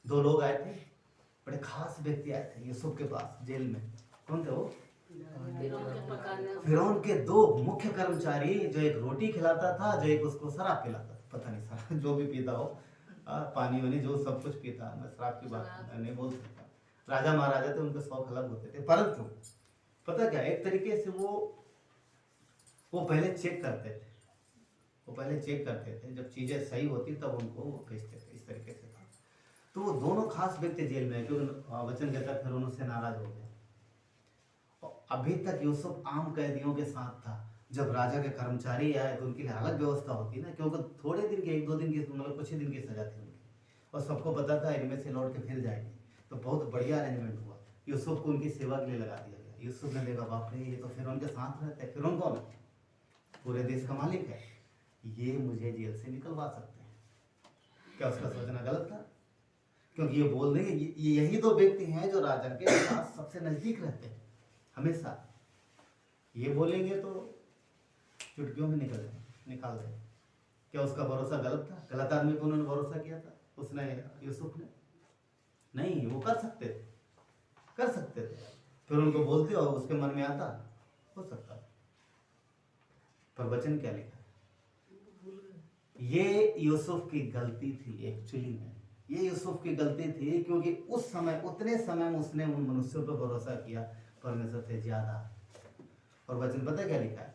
2 लोग आए थे, बड़े खास व्यक्ति आए थे यूसुफ के पास जेल में। कौन थे वो? फिरौन के 2 मुख्य कर्मचारी, जो एक रोटी खिलाता था, जो एक उसको शराब पिलाता था। पता नहीं सर, जो भी पीता हो, पानी वानी जो सब कुछ पीता, मैं शराब की बात नहीं बोल सकता। राजा महाराजा थे, उनके शौक अलग होते थे। परंतु पता क्या, एक तरीके से वो पहले चेक करते थे। वो पहले चेक करते थे, जब चीजें सही होती तब उनको वो भेजते थे। इस तरीके से था। तो वो दोनों खास व्यक्ति जेल में, क्योंकि वचन कहता फिर उनसे नाराज हो गया। अभी तक यूसुफ आम कैदियों के साथ था। जब राजा के कर्मचारी आए तो उनके लिए अलग व्यवस्था होती ना, क्योंकि थोड़े दिन की, 1-2 दिन की, मतलब कुछ ही दिन की सजा थी उनकी, और सबको पता था इनमें से लौट के फिर जाएंगे। तो बहुत बढ़िया अरेंजमेंट हुआ। यूसुफ को उनकी सेवा के लिए लगा दिया गया। यूसुफ ने देखा, बाप रे, ये तो फिर उनके साथ रहते हैं। फिर उन कौन? पूरे देश का मालिक है, ये मुझे जेल से निकलवा सकते हैं। क्या उसका सोचना गलत था? क्योंकि ये बोल देंगे, यही 2 व्यक्ति हैं जो राजा के साथ सबसे नजदीक रहते हैं हमेशा। ये बोलेंगे तो चुटकियों में निकाल दें। क्या उसका भरोसा गलत था? गलत आदमी को उन्होंने भरोसा किया था, उसने, यूसुफ ने नहीं। वो कर सकते थे। फिर उनको बोलते और उसके मन में आता, हो सकता। पर वचन क्या लिखा? ये यूसुफ की गलती थी। एक्चुअली में ये यूसुफ की गलती थी, क्योंकि उस समय, उतने समय में उसने उन मनुष्यों पर भरोसा किया परमेश्वर से ज्यादा। और वचन पता क्या लिखा है?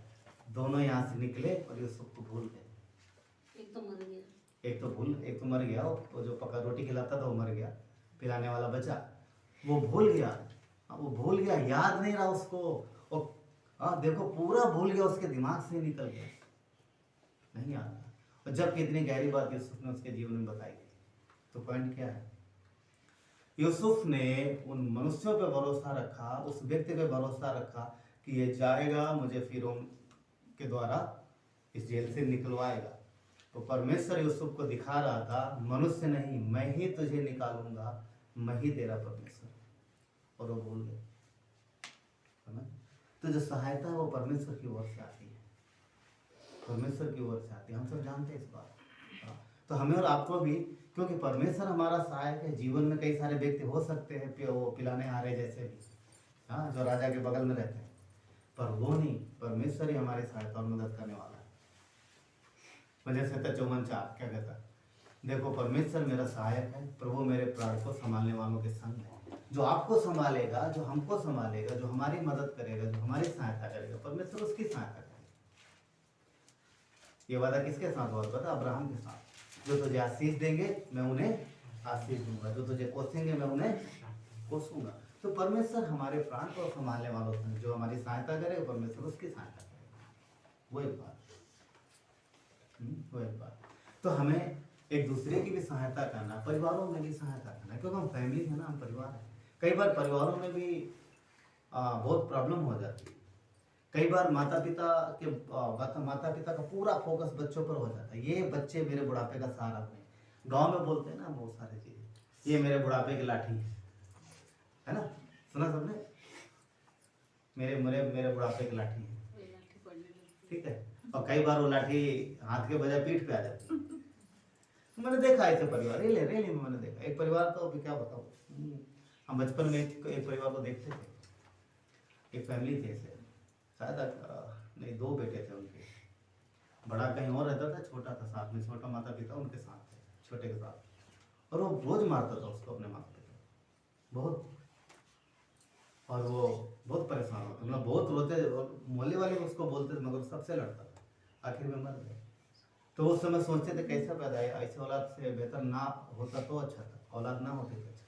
दोनों यहाँ से निकले और यूसुफ को भूल गए। एक तो मर गया, एक तो मर गया। वो जो पका रोटी खिलाता था वो मर गया, पिलाने वाला बचा, वो भूल गया, याद नहीं रहा उसको। और देखो, पूरा भूल गया, उसके दिमाग से निकल गया, नहीं याद। और जब कितनी गहरी बात यूसुफ ने उसके जीवन में बताई थी। तो पॉइंट क्या है? यूसुफ ने उन मनुष्यों पे भरोसा रखा, उस व्यक्ति पे भरोसा रखा कि ये जाएगा, मुझे फिरौन के द्वारा इस जेल से निकलवाएगा। तो परमेश्वर यूसुफ को दिखा रहा था, मनुष्य नहीं, मैं ही तुझे निकालूंगा, मैं ही तेरा परमेश्वर। और वो भूल गए। तो जो सहायता है वो परमेश्वर की ओर से आती है, परमेश्वर की ओर से आती है। हम सब जानते हैं इस बात। तो हमें और आपको भी, क्योंकि परमेश्वर हमारा सहायक है। जीवन में कई सारे व्यक्ति हो सकते हैं, वो पिलाने आ रहे जैसे भी, जो राजा के बगल में रहते हैं, पर वो नहीं, परमेश्वर ही हमारी सहायता और मदद करने वाला है। वजह से 54:4 क्या कहता है? देखो, परमेश्वर मेरा सहायक है, प्रभु मेरे प्राण को संभालने वालों के संग है। जो आपको संभालेगा, जो हमको संभालेगा, जो हमारी मदद करेगा, जो हमारी सहायता करेगा, परमेश्वर उसकी सहायता करेगा। ये वादा किसके साथ हुआ था? अब्राहम के साथ। जो तुझे आशीष देंगे मैं उन्हें आशीष दूंगा, जो तुझे कोसेंगे मैं उन्हें कोसूंगा। तो परमेश्वर हमारे प्राण को संभालने वालों से, जो हमारी सहायता करेगा, परमेश्वर उसकी सहायता करेगा। वो एक बात। वो एक बात। तो हमें एक दूसरे की भी सहायता करना, परिवारों में भी सहायता करना, क्योंकि हम फैमिली है ना, हम परिवार है। कई बार परिवारों में भी बहुत प्रॉब्लम हो जाती है। कई बार माता पिता का पूरा फोकस बच्चों पर हो जाता है। ये बच्चे मेरे बुढ़ापे का सहारा बने। गांव में बोलते हैं ना बहुत सारी चीजें, ये मेरे बुढ़ापे की लाठी है ना, सुना सबने, मेरे मेरे मेरे बुढ़ापे की लाठी है, ठीक है। और कई बार वो लाठी हाथ के बजाय पीठ पे आ जाती है। मैंने देखा ऐसे परिवार, रेली में मैंने देखा एक परिवार, तो अभी क्या बताऊं, हम बचपन में एक परिवार को देखते थे। एक फैमिली थी ऐसे, शायद नहीं 2 बेटे थे उनके, बड़ा कहीं और रहता था, छोटा था साथ में, छोटा माता पिता उनके साथ थे, छोटे के साथ, और वो रोज मारता था उसको, अपने माता पिता बहुत, और वो बहुत परेशान होते, मतलब बहुत रोते, और मोहल्ले वाले उसको बोलते थे, मगर सबसे लड़ता था, आखिर में मर गए। तो उस समय सोचते थे कैसा पैदा है, ऐसे औलाद से बेहतर ना होता तो अच्छा था, औलाद ना होती तो अच्छा।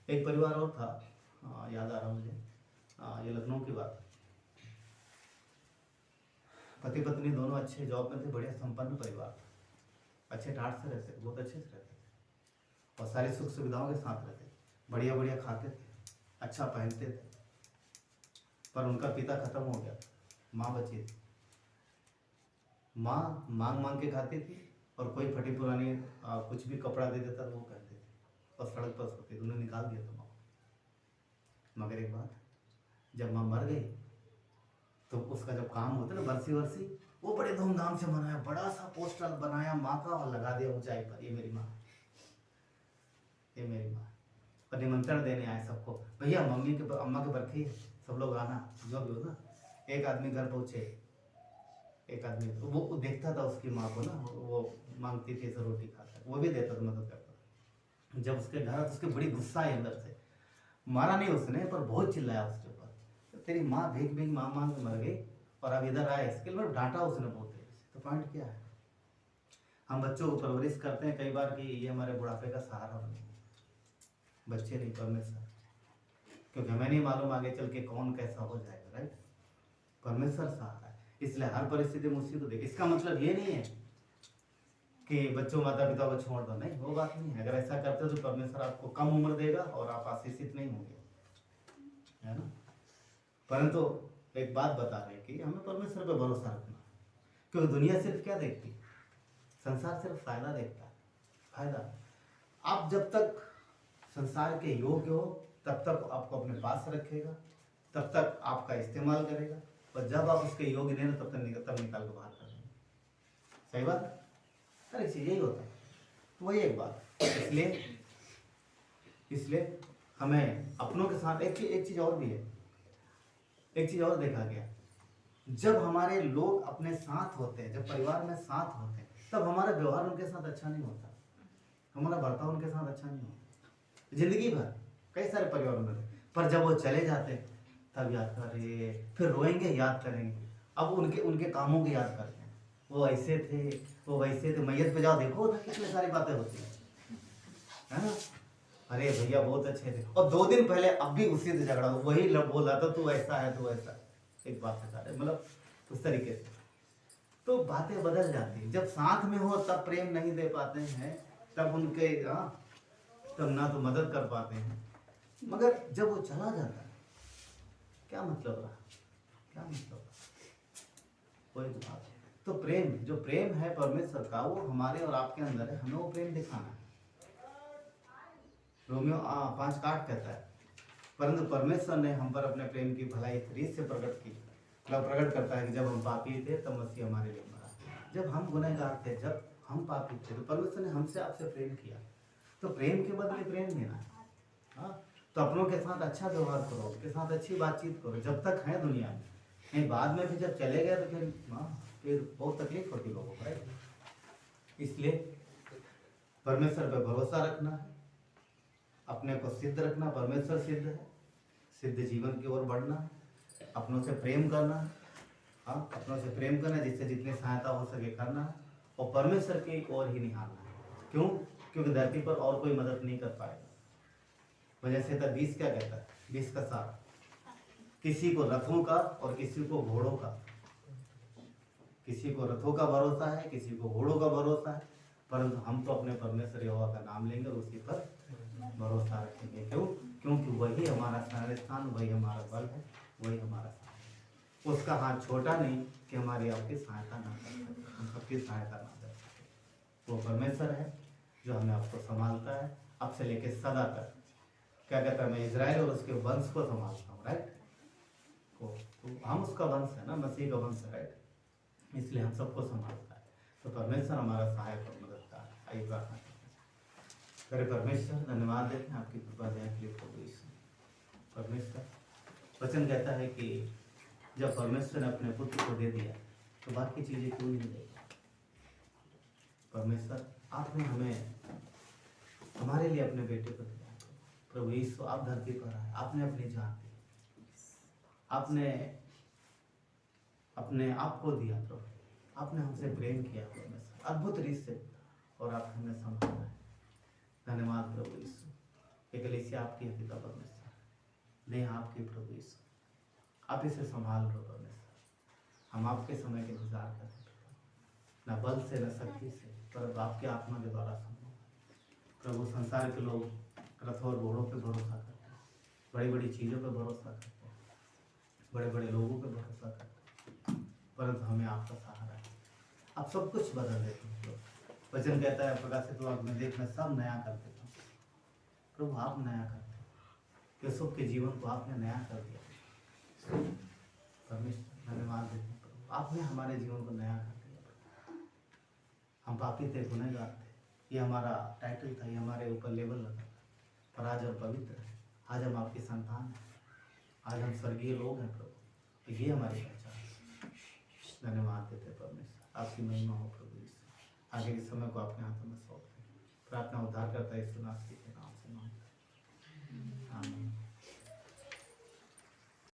एक परिवार और था, याद आ रहा मुझे, ये लखनऊ की बात। पति पत्नी दोनों अच्छे जॉब में थे, बढ़िया संपन्न परिवार, अच्छे ठाट से रहते, बहुत अच्छे से रहते थे, और सारी सुख सुविधाओं के साथ रहते, बढ़िया बढ़िया खाते थे, अच्छा पहनते थे। पर उनका पिता खत्म हो गया, माँ बची थी। माँ मांग मांग के खाती थी, और कोई फटी पुरानी कुछ भी कपड़ा दे देता तो वो पहनते थे, और सड़क पर सोती थी। उन्होंने निकाल दिया था माँ को। मगर एक बात, जब माँ मर गई तो उसका जब काम होता है ना, बरसी वर्सी, वो बड़े धूमधाम से मनाया, बड़ा सा पोस्टर बनाया माँ का और लगा दिया ऊंचाई पर, ये मेरी माँ, ये मेरी माँ। और निमंत्रण देने आए सबको, भैया मम्मी के अम्मा के बरखी है, सब लोग आना, जो भी हो ना। एक आदमी घर पहुँचे, एक आदमी वो देखता था उसकी माँ को ना, वो मांगती थी ऐसे रोटी खाता, वो भी देता था, मदद करता था। जब उसके घर उसके बड़ी गुस्सा आई अंदर से, मारा नहीं उसने, पर बहुत चिल्लाया उसके ऊपर, तो तेरी माँ भीख भीख माँ मांग मर गई और अब इधर आए, इसके लिए डांटा उसने बहुत तेज से। तो पॉइंट क्या है, हम बच्चों को परवरिश करते हैं कई बार कि ये हमारे बुढ़ापे का सहारा बने, बच्चे नहीं, परमेश्वर, क्योंकि हमें नहीं मालूम आगे चल के कौन कैसा हो जाएगा, राइट। परमेश्वर सहारा है, इसलिए हर परिस्थिति में उसी को देखे। इसका मतलब ये नहीं है कि बच्चों माता पिता को छोड़ दो, नहीं, वो बात नहीं है। अगर ऐसा करते हो तो परमेश्वर आपको कम उम्र देगा और आप आशीषित नहीं होंगे, है ना। परंतु एक बात बता रहे हैं कि हमें परमेश्वर पर भरोसा रखना, क्योंकि दुनिया सिर्फ क्या देखती है, संसार सिर्फ फायदा देखता है, फायदा। आप जब तक संसार के योग्य हो तब तक आपको अपने पास रखेगा, तब तक आपका इस्तेमाल करेगा, और जब आप उसके योग्य नहीं तब तक निकाल के बाहर कर देंगे। सही बात, अरे यही होता है। तो वही एक बात, इसलिए हमें अपनों के साथ एक चीज और भी है, एक चीज और देखा गया, जब हमारे लोग अपने साथ होते हैं, जब परिवार में साथ होते हैं, तब हमारा व्यवहार उनके साथ अच्छा नहीं होता, हमारा बर्ताव उनके साथ अच्छा नहीं होता, जिंदगी भर कई सारे परिवारों में। पर जब वो चले जाते तब याद करें, फिर रोएंगे, याद करेंगे, अब उनके कामों की याद करते हैं, वो ऐसे थे, वो वैसे थे। मैयत पे जाओ, देखो कितनी सारी बातें होती है ना, अरे भैया बहुत अच्छे थे, और 2 दिन पहले अब भी उसी से झगड़ा, वही बोला था तू ऐसा है, तू ऐसा, एक बात बता रहे, मतलब उस तरीके से। तो बातें बदल जाती है, जब साथ में हो तब प्रेम नहीं दे पाते हैं, तब उनके तब ना तो मदद कर पाते हैं, मगर जब वो चला जाता है क्या मतलब रहा, क्या मतलब रहा, कोई बात। तो प्रेम, जो प्रेम है परमेश्वर का, वो हमारे और आपके अंदर है, हमें वो प्रेम दिखाना है। रोमियो 5:8 कहता है, परंतु परमेश्वर ने हम पर अपने प्रेम की भलाई इस रीत से प्रकट की, मतलब प्रकट करता है कि जब हम पापी थे तब मसीह हमारे लिए मरा, जब हम गुनहगार थे, जब हम पापी थे, तो परमेश्वर ने हमसे आपसे प्रेम किया। तो प्रेम के बदले प्रेम देना है, हाँ। तो अपनों के साथ अच्छा व्यवहार करो, उनके साथ अच्छी बातचीत करो, जब तक है दुनिया में, नहीं बाद में भी जब चले गए तो फिर बहुत तकलीफ होती लोगों को, राइट। इसलिए परमेश्वर पर भरोसा रखना है, अपने को सिद्ध रखना, परमेश्वर सिद्ध है, सिद्ध जीवन की ओर बढ़ना, अपनों से प्रेम करना, हाँ, अपनों से प्रेम करना, जिससे जितनी सहायता हो सके करना, और परमेश्वर की ओर ही निहारना है। क्यों? क्योंकि धरती पर और कोई मदद नहीं कर पाएगा। वजह से 20 क्या कहता है, 20 का सार, किसी को रथों का और किसी को घोड़ों का, किसी को रथों का भरोसा है, किसी को घोड़ों का भरोसा है, परंतु हम तो अपने परमेश्वर यहोवा का नाम लेंगे और उसी पर भरोसा रखेंगे। क्यों? क्योंकि वही हमारा शरण स्थान, वही हमारा बल है, वही हमारा सहारा है। उसका हाथ छोटा नहीं कि हमारी आपकी सहायता ना कर सके, हम सबकी सहायता ना कर सके। वो परमेश्वर है जो हमें आपको संभालता है, अब से लेके सदा तक। क्या कहता है, मैं इजराइल और उसके वंश को संभालता हूँ, राइट। तो हम उसका वंश है ना, मसीह का वंश है, राइट। इसलिए हम सबको संभालता है। तो परमेश्वर हमारा सहायक और मददगार है। आइए प्रार्थना करते हैं। करे परमेश्वर, धन्यवाद देते हैं आपकी कृपा दया के लिए प्रभु यीशु। परमेश्वर, वचन कहता है कि जब परमेश्वर ने अपने पुत्र को दे दिया तो बाकी चीजें क्यों नहीं देगी। परमेश्वर, आपने हमें, हमारे लिए अपने बेटे को दिया। प्रभु यीशु, आप धरती पर आए, आपने अपनी जान दी, आपने अपने आप को दिया। प्रभु, आपने हमसे प्रेम किया परमेश्वर, अद्भुत रीत से, और आप हमें संभाला है। धन्यवाद प्रभु यीशु। ये कलीसिया आपकी है पिता परमेश्वर, देह आपकी प्रभु यीशु, आप इसे संभाल लो परमेश्वर। हम आपके समय के इंतजार करते हैं, न बल से न शक्ति से, पर आपके आत्मा के द्वारा संभव। प्रभु, संसार के लोग रथों और घोड़ों पे भरोसा करते हैं, बड़ी बड़ी चीज़ों पे भरोसा करते हैं, बड़े बड़े लोगों पे भरोसा करते हैं, परंतु हमें आपका सहारा है। आप सब कुछ बदल देते हैं प्रभु। वचन कहता है प्रकाशित वाक्य में, देख मैं सब नया कर देता हूँ। प्रभु, आप नया करते हैं, यूसुफ के जीवन को आपने नया कर दिया। परमेश्वर, धन्यवाद देते हैं प्रभु, आपने हमारे जीवन को नया कर दिया। हम पापी थे, गुनहगार थे, ये हमारा टाइटल था, ये हमारे ऊपर लेबल लगा, पर आज हम पवित्र हैं, आज हम आपकी संतान हैं, आज हम स्वर्गीय लोग हैं प्रभु। ये हमारी पहचान है। धन्यवाद देते परमेश्वर, आपकी महिमा हो प्रभु यीशु। आगे के समय को आपके हाथों में सौंपते हैं। प्रार्थना उद्धार करता है यीशु नासरी के नाम से मांगते हैं, आमीन।